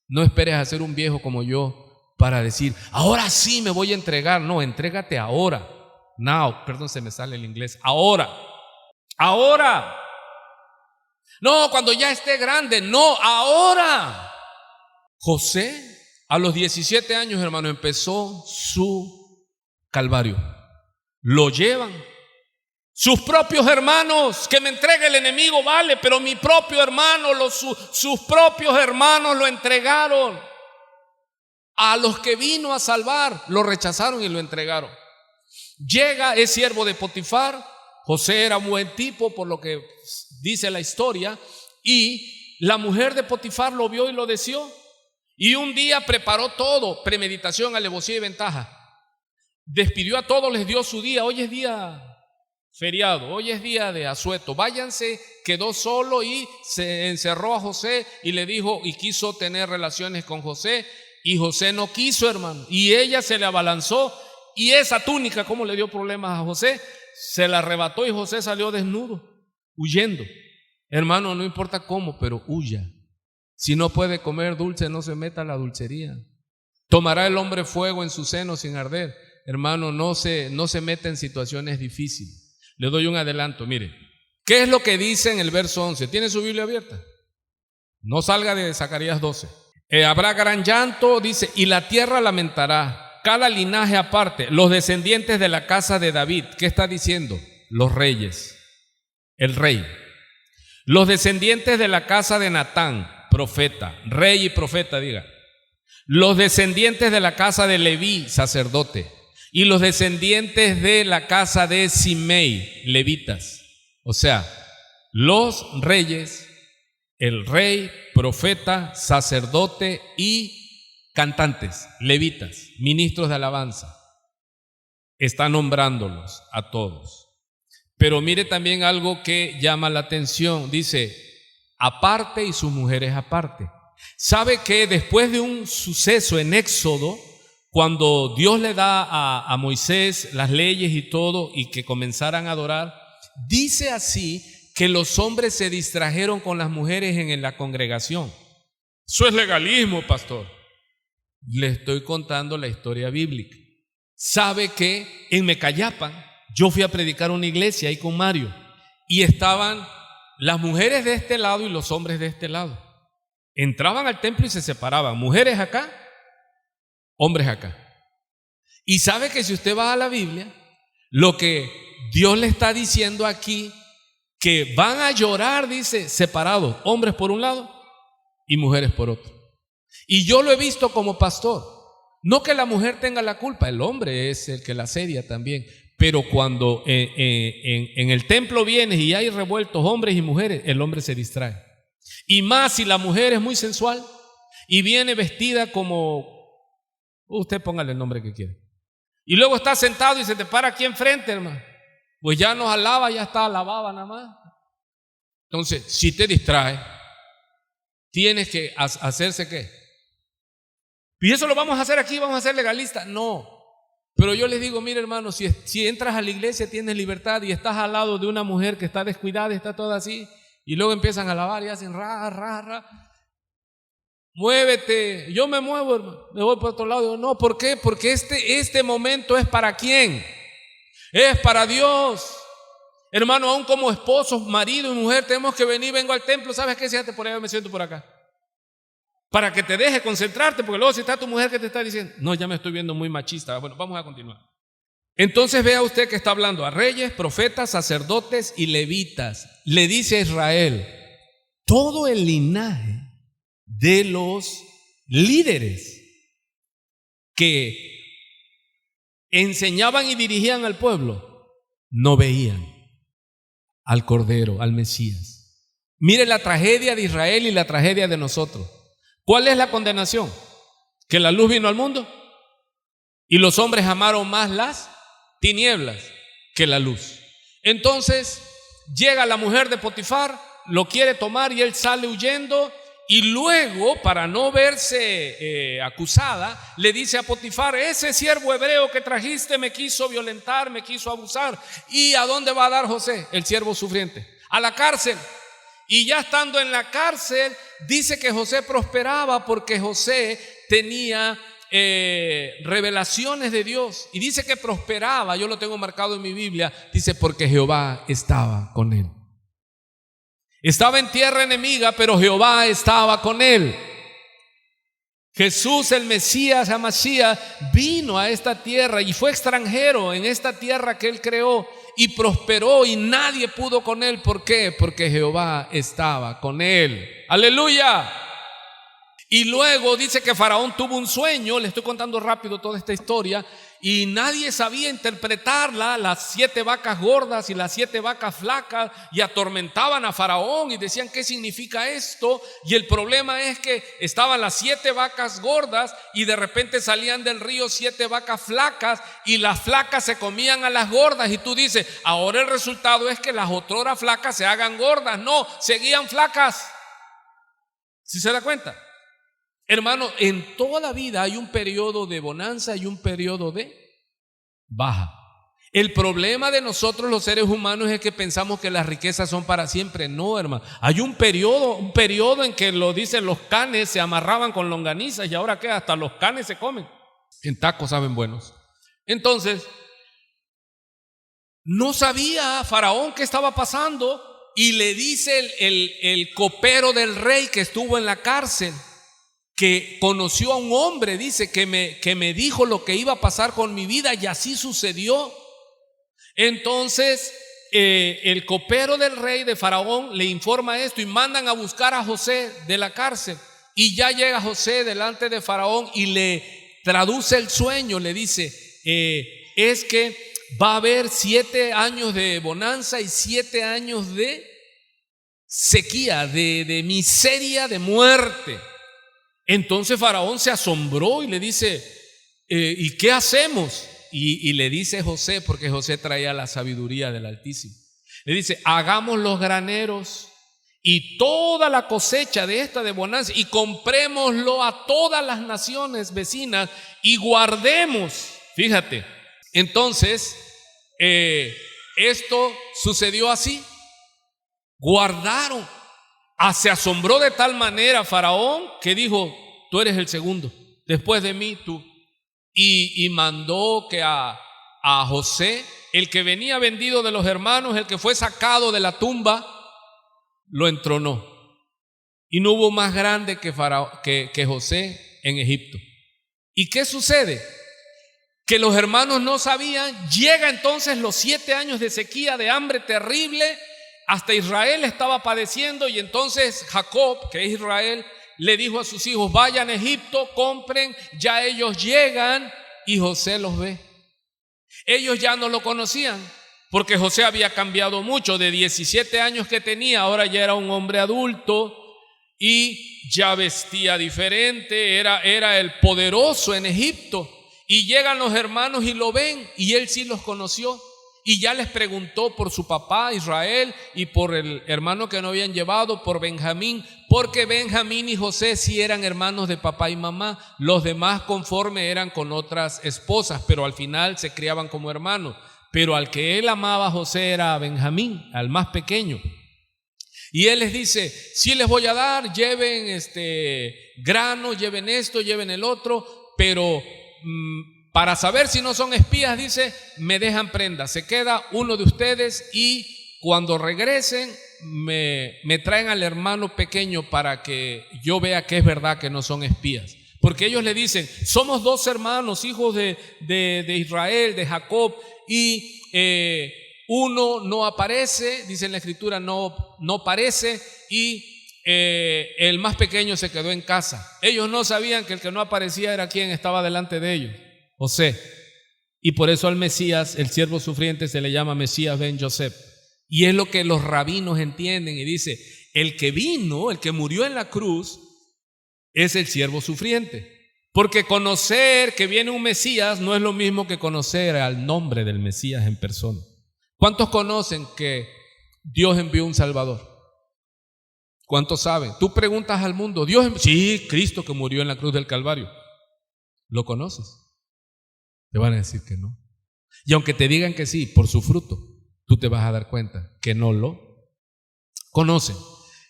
no esperes a ser un viejo como yo para decir, ahora sí me voy a entregar. No, entrégate ahora. Now, perdón, se me sale el inglés. Ahora. No, cuando ya esté grande. No, ahora. José, a los 17 años, hermano, empezó su calvario. Lo llevan sus propios hermanos. Que me entregue el enemigo, vale, pero mi propio hermano, sus propios hermanos lo entregaron. A los que vino a salvar, lo rechazaron y lo entregaron. Llega, es siervo de Potifar. José era un buen tipo, por lo que dice la historia, y la mujer de Potifar lo vio y lo deseó. Y un día preparó todo, premeditación, alevosía y ventaja. Despidió a todos, les dio su día. Hoy es día feriado, hoy es día de asueto, váyanse. Quedó solo y se encerró a José y le dijo, y quiso tener relaciones con José, y José no quiso, hermano, y ella se le abalanzó. Y esa túnica, como le dio problemas a José, se la arrebató y José salió desnudo, huyendo. Hermano, no importa cómo, pero huya. Si no puede comer dulce, no se meta a la dulcería. Tomará el hombre fuego en su seno sin arder. Hermano, no se meta en situaciones difíciles. Le doy un adelanto, mire. ¿Qué es lo que dice en el verso 11? ¿Tiene su Biblia abierta? No salga de Zacarías 12. Habrá gran llanto, dice, y la tierra lamentará. Cada linaje aparte, los descendientes de la casa de David. ¿Qué está diciendo? Los reyes, el rey. Los descendientes de la casa de Natán, profeta, rey y profeta, diga. Los descendientes de la casa de Leví, sacerdote. Y los descendientes de la casa de Simei, levitas. O sea, los reyes, el rey, profeta, sacerdote y cantantes, levitas, ministros de alabanza. Está nombrándolos a todos. Pero mire también algo que llama la atención. Dice, aparte y sus mujeres aparte. ¿Sabe que después de un suceso en Éxodo, cuando Dios le da a Moisés las leyes y todo y que comenzaran a adorar, dice así que los hombres se distrajeron con las mujeres en la congregación? Eso es legalismo, pastor. Le estoy contando la historia bíblica. ¿Sabe que en Mecayapan yo fui a predicar una iglesia ahí con Mario y estaban las mujeres de este lado y los hombres de este lado? Entraban al templo y se separaban, mujeres acá, hombres acá. Y sabe que si usted va a la Biblia, lo que Dios le está diciendo aquí, que van a llorar, dice, separados, hombres por un lado y mujeres por otro. Y yo lo he visto como pastor. No que la mujer tenga la culpa, el hombre es el que la asedia también. Pero cuando en el templo vienes y hay revueltos hombres y mujeres, el hombre se distrae. Y más si la mujer es muy sensual y viene vestida como, usted póngale el nombre que quiera. Y luego está sentado y se te para aquí enfrente, hermano. Pues ya nos alaba, ya está alabada nada más. Entonces, si te distrae, tienes que hacerse ¿qué? Y eso lo vamos a hacer aquí, vamos a ser legalistas. No. Pero yo les digo, mire hermano, si entras a la iglesia tienes libertad y estás al lado de una mujer que está descuidada, está toda así, y luego empiezan a alabar y hacen ra. Muévete. Yo me muevo, hermano, me voy por otro lado. Digo, no, ¿por qué? Porque este momento es para ¿quién? Es para Dios. Hermano, aún como esposos, marido y mujer, tenemos que vengo al templo. ¿Sabes qué? Siéntate por allá, me siento por acá. Para que te deje concentrarte, porque luego si está tu mujer que te está diciendo, no, ya me estoy viendo muy machista. Bueno, vamos a continuar. Entonces vea usted que está hablando a reyes, profetas, sacerdotes y levitas. Le dice a Israel, todo el linaje de los líderes que enseñaban y dirigían al pueblo, no veían al Cordero, al Mesías. Mire la tragedia de Israel y la tragedia de nosotros. ¿Cuál es la condenación? Que la luz vino al mundo y los hombres amaron más las tinieblas que la luz. Entonces llega la mujer de Potifar, lo quiere tomar y él sale huyendo y luego, para no verse acusada, le dice a Potifar, ese siervo hebreo que trajiste me quiso violentar, me quiso abusar. ¿Y a dónde va a dar José, el siervo sufriente? A la cárcel. Y ya estando en la cárcel, dice que José prosperaba porque José tenía revelaciones de Dios. Y dice que prosperaba, yo lo tengo marcado en mi Biblia, dice porque Jehová estaba con él. Estaba en tierra enemiga, pero Jehová estaba con él. Jesús, el Mesías, Hamashiach, vino a esta tierra y fue extranjero en esta tierra que él creó. Y prosperó y nadie pudo con él. ¿Por qué? Porque Jehová estaba con él. ¡Aleluya! Y luego dice que Faraón tuvo un sueño. Le estoy contando rápido toda esta historia. Y nadie sabía interpretarla, las 7 vacas gordas y las 7 vacas flacas, y atormentaban a Faraón y decían, ¿qué significa esto? Y el problema es que estaban las 7 vacas gordas y de repente salían del río 7 vacas flacas y las flacas se comían a las gordas. Y tú dices, ahora el resultado es que las otroras flacas se hagan gordas. No, seguían flacas. ¿Sí se da cuenta? Hermano, en toda la vida hay un periodo de bonanza y un periodo de baja. El problema de nosotros los seres humanos es que pensamos que las riquezas son para siempre. No, hermano. Hay un periodo en que lo dicen los canes se amarraban con longanizas y ahora ¿qué? Hasta los canes se comen. En tacos saben buenos. Entonces, no sabía Faraón qué estaba pasando y le dice el copero del rey que estuvo en la cárcel, que conoció a un hombre, dice, que me dijo lo que iba a pasar con mi vida y así sucedió. Entonces el copero del rey de Faraón le informa esto y mandan a buscar a José de la cárcel. Y ya llega José delante de Faraón y le traduce el sueño, le dice, es que va a haber 7 años de bonanza y 7 años de sequía, de miseria, de muerte. Entonces Faraón se asombró y le dice, ¿y qué hacemos? Y le dice José, porque José traía la sabiduría del Altísimo. Le dice, hagamos los graneros y toda la cosecha de esta de bonanza y comprémoslo a todas las naciones vecinas y guardemos. Fíjate, entonces esto sucedió así. Guardaron. Se asombró de tal manera Faraón que dijo, tú eres el segundo, después de mí tú. Y mandó que a José, el que venía vendido de los hermanos, el que fue sacado de la tumba, lo entronó. Y no hubo más grande que José en Egipto. ¿Y qué sucede? Que los hermanos no sabían. Llega entonces los 7 años de sequía, de hambre terrible. Hasta Israel estaba padeciendo. Y entonces Jacob, que es Israel, le dijo a sus hijos, vayan a Egipto, compren, ya ellos llegan. Y José los ve. Ellos ya no lo conocían, porque José había cambiado mucho. De 17 años que tenía, ahora ya era un hombre adulto y ya vestía diferente, era el poderoso en Egipto. Y llegan los hermanos y lo ven, y él sí los conoció. Y ya les preguntó por su papá Israel y por el hermano que no habían llevado, por Benjamín, porque Benjamín y José sí eran hermanos de papá y mamá. Los demás conforme eran con otras esposas, pero al final se criaban como hermanos. Pero al que él amaba a José era a Benjamín, al más pequeño. Y él les dice, sí les voy a dar, lleven grano, lleven esto, lleven el otro, pero para saber si no son espías, dice, me dejan prenda. Se queda uno de ustedes y cuando regresen me traen al hermano pequeño para que yo vea que es verdad que no son espías. Porque ellos le dicen, somos 2 hermanos, hijos de Israel, de Jacob, y uno no aparece, dice en la escritura, no aparece, y el más pequeño se quedó en casa. Ellos no sabían que el que no aparecía era quien estaba delante de ellos, José. Y por eso al Mesías, el siervo sufriente, se le llama Mesías ben Yosef. Y es lo que los rabinos entienden y dice, el que vino, el que murió en la cruz, es el siervo sufriente. Porque conocer que viene un Mesías no es lo mismo que conocer al nombre del Mesías en persona. ¿Cuántos conocen que Dios envió un Salvador? ¿Cuántos saben? Tú preguntas al mundo, sí, Cristo que murió en la cruz del Calvario. ¿Lo conoces? Te van a decir que no. Y aunque te digan que sí, por su fruto, tú te vas a dar cuenta que no lo conocen.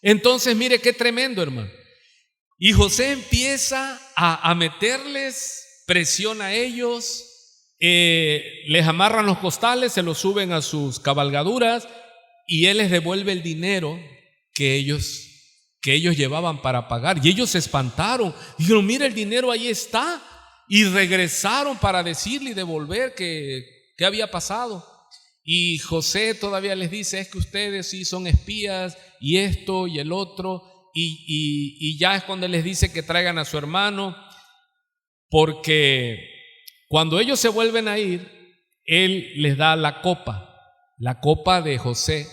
Entonces, mire qué tremendo, hermano. Y José empieza a meterles presión a ellos, les amarran los costales, se los suben a sus cabalgaduras y él les devuelve el dinero que ellos llevaban para pagar. Y ellos se espantaron, dijeron, mira, el dinero ahí está. Y regresaron para decirle y devolver qué había pasado. Y José todavía les dice, es que ustedes sí son espías y esto y el otro. Y ya es cuando les dice que traigan a su hermano, porque cuando ellos se vuelven a ir, él les da la copa de José,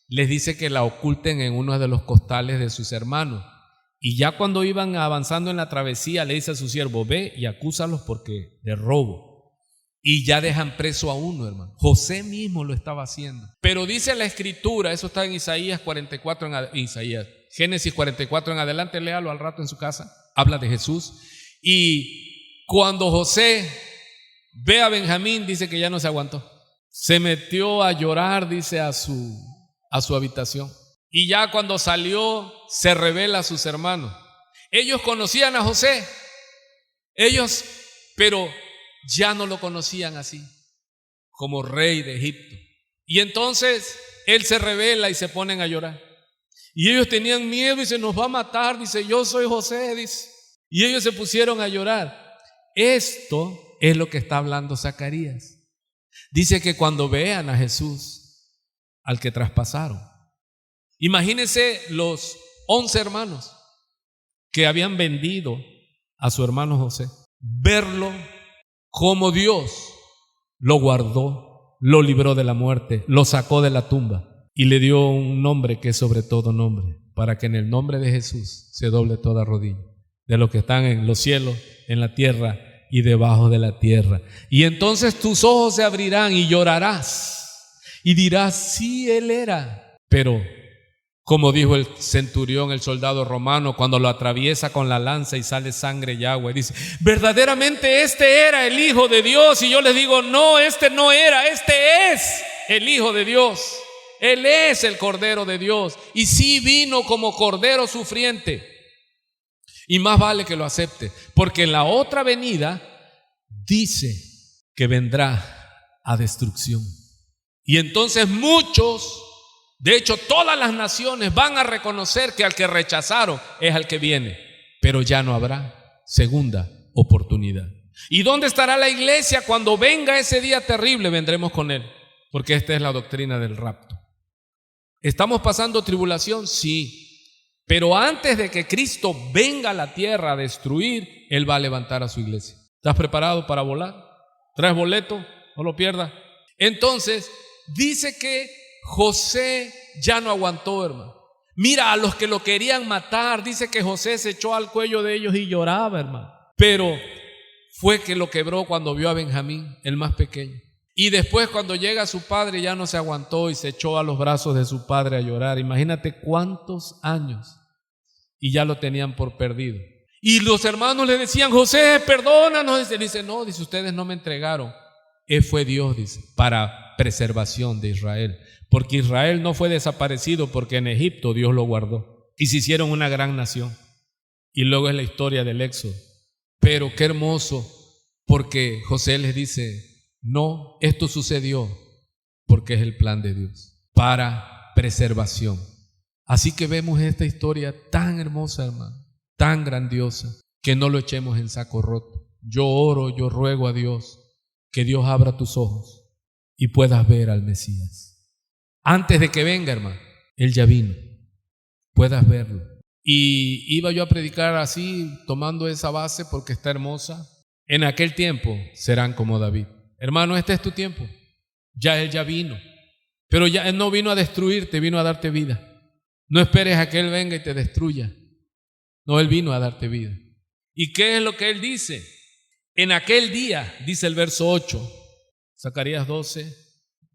les dice que la oculten en uno de los costales de sus hermanos. Y ya cuando iban avanzando en la travesía, le dice a su siervo, ve y acúsalos porque de robo. Y ya dejan preso a uno, hermano. José mismo lo estaba haciendo. Pero dice la escritura, eso está en Isaías 44, Génesis 44 en adelante, léalo al rato en su casa, habla de Jesús. Y cuando José ve a Benjamín, dice que ya no se aguantó. Se metió a llorar, dice, a su habitación. Y ya cuando salió, se revela a sus hermanos. Ellos conocían a José, pero ya no lo conocían así, como rey de Egipto. Y entonces él se revela y se ponen a llorar. Y ellos tenían miedo y se nos va a matar, dice, yo soy José, dice. Y ellos se pusieron a llorar. Esto es lo que está hablando Zacarías. Dice que cuando vean a Jesús, al que traspasaron, imagínense los 11 hermanos que habían vendido a su hermano José, verlo como Dios lo guardó, lo libró de la muerte, lo sacó de la tumba y le dio un nombre que es sobre todo nombre, para que en el nombre de Jesús se doble toda rodilla de los que están en los cielos, en la tierra y debajo de la tierra. Y entonces tus ojos se abrirán y llorarás y dirás, sí, él era. Pero como dijo el centurión, el soldado romano, cuando lo atraviesa con la lanza y sale sangre y agua, y dice, verdaderamente este era el Hijo de Dios. Y yo les digo, no, este no era, este es el Hijo de Dios. Él es el Cordero de Dios. Y sí vino como Cordero sufriente. Y más vale que lo acepte, porque en la otra venida dice que vendrá a destrucción. Y entonces muchos, de hecho todas las naciones, van a reconocer que al que rechazaron es al que viene, pero ya no habrá segunda oportunidad. ¿Y dónde estará la iglesia cuando venga ese día terrible? Vendremos con él, porque esta es la doctrina del rapto. ¿Estamos pasando tribulación? Sí. Pero antes de que Cristo venga a la tierra a destruir, Él va a levantar a su iglesia. ¿Estás preparado para volar? ¿Traes boleto? No lo pierdas. Entonces, dice que José ya no aguantó, hermano. Mira, a los que lo querían matar, dice que José se echó al cuello de ellos y lloraba, hermano. Pero fue que lo quebró cuando vio a Benjamín, el más pequeño. Y después cuando llega su padre ya no se aguantó y se echó a los brazos de su padre a llorar. Imagínate cuántos años y ya lo tenían por perdido. Y los hermanos le decían, José, perdónanos. Él dice, no, dice, ustedes no me entregaron. Fue Dios, dice, para preservación de Israel. Porque Israel no fue desaparecido porque en Egipto Dios lo guardó. Y se hicieron una gran nación. Y luego es la historia del Éxodo. Pero qué hermoso, porque José les dice, no, esto sucedió porque es el plan de Dios para preservación. Así que vemos esta historia tan hermosa, hermano, tan grandiosa, que no lo echemos en saco roto. Yo oro, yo ruego a Dios que Dios abra tus ojos y puedas ver al Mesías. Antes de que venga, hermano, Él ya vino, puedas verlo. Y iba yo a predicar así, tomando esa base porque está hermosa. En aquel tiempo serán como David. Hermano, este es tu tiempo. Ya Él ya vino. Pero ya Él no vino a destruirte, vino a darte vida. No esperes a que Él venga y te destruya. No, Él vino a darte vida. ¿Y qué es lo que Él dice? En aquel día, dice el verso 8, Zacarías 12.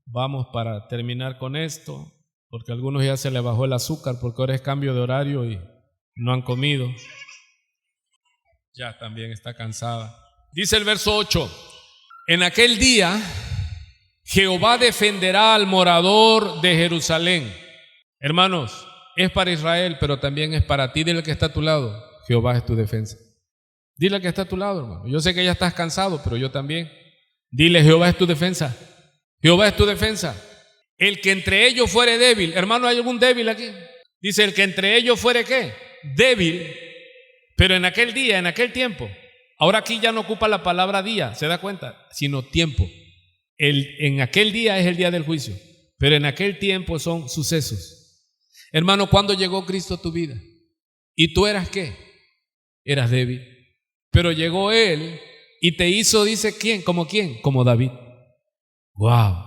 Vamos para terminar con esto, porque a algunos ya se les bajó el azúcar, porque ahora es cambio de horario y no han comido. Ya también está cansada. Dice el verso 8. En aquel día Jehová defenderá al morador de Jerusalén. Hermanos, es para Israel, pero también es para ti. Dile al que está a tu lado, Jehová es tu defensa. Dile al que está a tu lado, hermano. Yo sé que ya estás cansado, pero yo también. Dile, Jehová es tu defensa. Jehová es tu defensa. El que entre ellos fuere débil. Hermano, ¿hay algún débil aquí? Dice, el que entre ellos fuere ¿qué? Débil. Pero en aquel día, en aquel tiempo. Ahora aquí ya no ocupa la palabra día, ¿se da cuenta? Sino tiempo. En aquel día es el día del juicio, pero en aquel tiempo son sucesos. Hermano, ¿cuándo llegó Cristo a tu vida? ¿Y tú eras qué? Eras débil. Pero llegó Él y te hizo, dice, ¿quién? ¿Como quién? Como David. ¡Wow!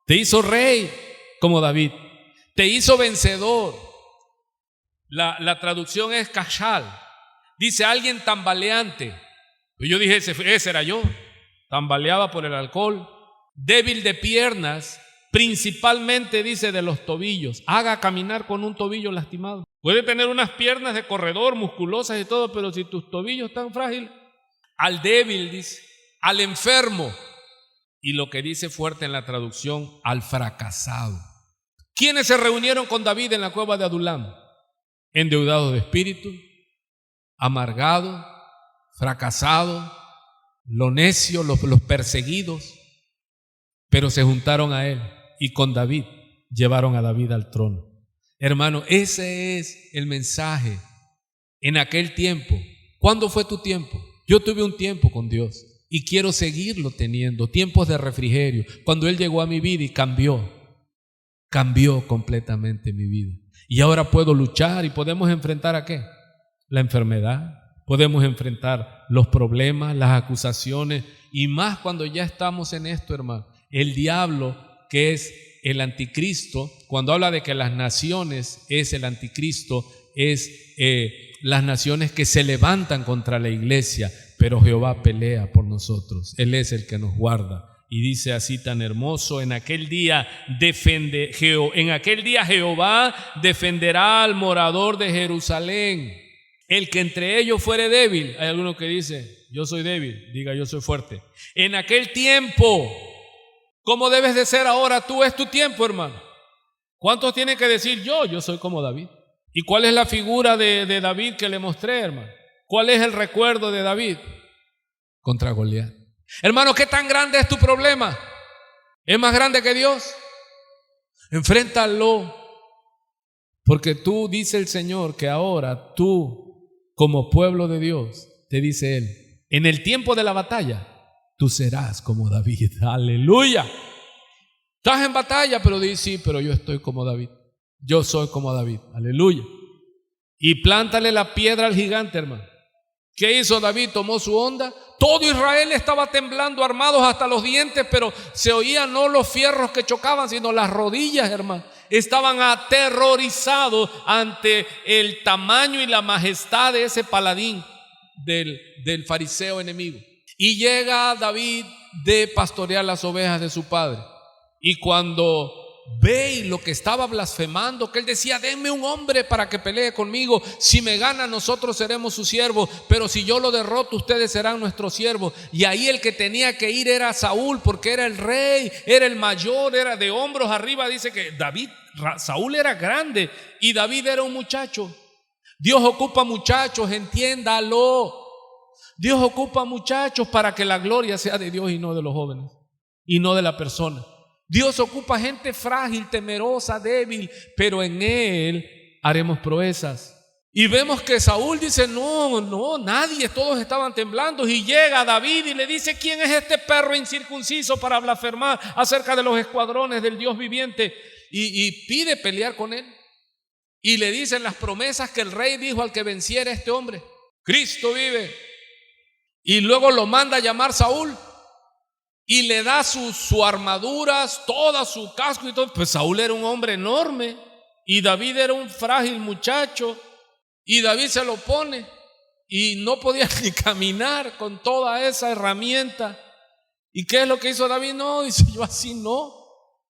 Te hizo rey como David. Te hizo vencedor. La traducción es cashal. Dice alguien tambaleante. Yo dije, ese era yo. Tambaleaba por el alcohol. Débil de piernas, principalmente dice de los tobillos. Haga caminar con un tobillo lastimado. Puede tener unas piernas de corredor, musculosas y todo, pero si tus tobillos están frágiles. Al débil, dice. Al enfermo. Y lo que dice fuerte en la traducción, al fracasado. ¿Quiénes se reunieron con David en la cueva de Adulam? Endeudados de espíritu, amargado, fracasado, los necios, los perseguidos, pero se juntaron a él y con David llevaron a David al trono. Hermano, ese es el mensaje en aquel tiempo. ¿Cuándo fue tu tiempo? Yo tuve un tiempo con Dios y quiero seguirlo teniendo, tiempos de refrigerio. Cuando Él llegó a mi vida y cambió completamente mi vida. Y ahora puedo luchar y podemos enfrentar ¿a qué? La enfermedad. Podemos enfrentar los problemas, las acusaciones y más cuando ya estamos en esto, hermano. El diablo, que es el anticristo, cuando habla de que las naciones es el anticristo, es las naciones que se levantan contra la iglesia, pero Jehová pelea por nosotros. Él es el que nos guarda. Y dice así tan hermoso: en aquel día Jehová defenderá al morador de Jerusalén. El que entre ellos fuere débil, hay alguno que dice: yo soy débil, diga: yo soy fuerte. En aquel tiempo, ¿cómo debes de ser ahora tú? Es tu tiempo, hermano. ¿Cuántos tienen que decir yo soy como David? ¿Y cuál es la figura de David que le mostré, hermano? ¿Cuál es el recuerdo de David? Contra Goliat. Hermano, ¿qué tan grande es tu problema? ¿Es más grande que Dios? Enfréntalo. Porque tú, dice el Señor, que ahora tú, como pueblo de Dios, te dice Él, en el tiempo de la batalla, tú serás como David. Aleluya. Estás en batalla, pero dices: sí, pero yo estoy como David. Yo soy como David. Aleluya. Y plántale la piedra al gigante, hermano. ¿Qué hizo David? Tomó su onda. Todo Israel estaba temblando, armados hasta los dientes, pero se oían no los fierros que chocaban, sino las rodillas, hermano. Estaban aterrorizados ante el tamaño y la majestad de ese paladín del fariseo enemigo. Y llega David de pastorear las ovejas de su padre. Y cuando ve lo que estaba blasfemando, que él decía: denme un hombre para que pelee conmigo, si me gana nosotros seremos sus siervos, pero si yo lo derroto ustedes serán nuestros siervos. Y ahí el que tenía que ir era Saúl, porque era el rey, era el mayor, era de hombros arriba. Dice que Saúl era grande y David era un muchacho. Dios ocupa muchachos, entiéndalo. Dios ocupa muchachos para que la gloria sea de Dios y no de los jóvenes y no de la persona. Dios ocupa gente frágil, temerosa, débil, pero en Él haremos proezas. Y vemos que Saúl dice: no, nadie, todos estaban temblando. Y llega David y le dice: ¿quién es este perro incircunciso para blasfemar acerca de los escuadrones del Dios viviente? Y pide pelear con él. Y le dicen las promesas que el rey dijo al que venciera a este hombre: Cristo vive. Y luego lo manda a llamar Saúl. Y le da sus armaduras, toda su casco y todo. Pues Saúl era un hombre enorme y David era un frágil muchacho. Y David se lo pone y no podía ni caminar con toda esa herramienta. ¿Y qué es lo que hizo David? No, dice: yo así no.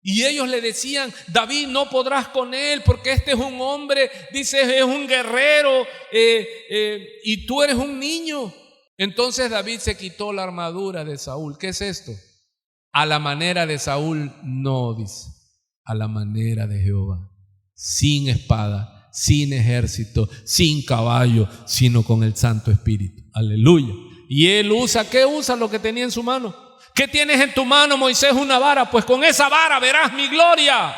Y ellos le decían: David, no podrás con él porque este es un hombre, dice, es un guerrero y tú eres un niño. Entonces David se quitó la armadura de Saúl. ¿Qué es esto? A la manera de Saúl, no, dice, a la manera de Jehová, sin espada, sin ejército, sin caballo, sino con el Santo Espíritu. Aleluya. Y él usa, ¿qué usa? Lo que tenía en su mano. ¿Qué tienes en tu mano, Moisés? Una vara. Pues con esa vara verás mi gloria.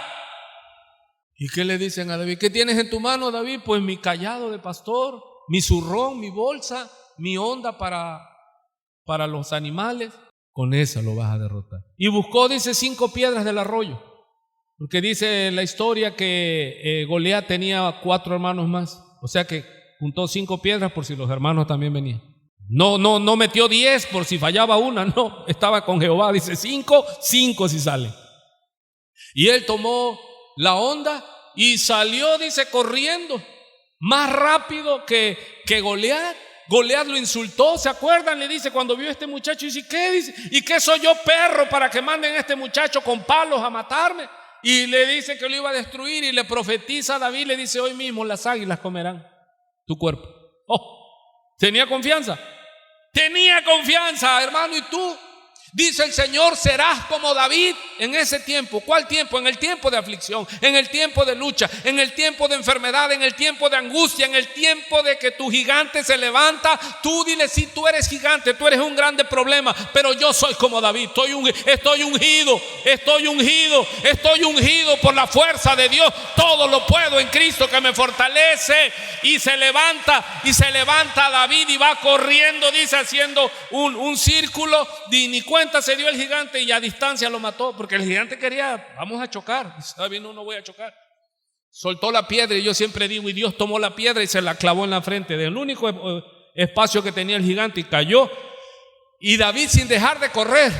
¿Y qué le dicen a David? ¿Qué tienes en tu mano, David? Pues mi cayado de pastor, mi zurrón, mi bolsa, mi onda para los animales. Con esa lo vas a derrotar. Y buscó, dice, 5 piedras del arroyo, porque dice la historia que Goliat tenía 4 hermanos más. O sea que juntó 5 piedras por si los hermanos también venían. No metió 10 por si fallaba una. No, estaba con Jehová. Dice 5 si salen. Y él tomó la onda y salió, dice, corriendo más rápido que Goliat. Goliat lo insultó, ¿se acuerdan? Le dice cuando vio a este muchacho, dice: ¿qué? Dice: ¿y qué soy yo, perro, para que manden a este muchacho con palos a matarme? Y le dice que lo iba a destruir y le profetiza a David, le dice: hoy mismo las águilas comerán tu cuerpo. Tenía confianza, hermano. ¿Y tú? Dice el Señor: serás como David en ese tiempo. ¿Cuál tiempo? En el tiempo de aflicción, en el tiempo de lucha, en el tiempo de enfermedad, en el tiempo de angustia, en el tiempo de que tu gigante se levanta. Tú dile: sí, tú eres gigante, tú eres un grande problema, pero yo soy como David. Estoy ungido por la fuerza de Dios. Todo lo puedo en Cristo que me fortalece. Y se levanta David y va corriendo, dice, haciendo un círculo. Ni cuenta se dio el gigante y a distancia lo mató, porque el gigante quería: vamos a chocar. Está bien, no voy a chocar. Soltó la piedra, y yo siempre digo, y Dios tomó la piedra y se la clavó en la frente del único espacio que tenía el gigante, y cayó. Y David, sin dejar de correr,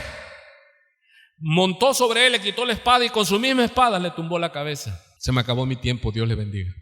montó sobre él, le quitó la espada y con su misma espada le tumbó la cabeza. Se me acabó mi tiempo, Dios le bendiga.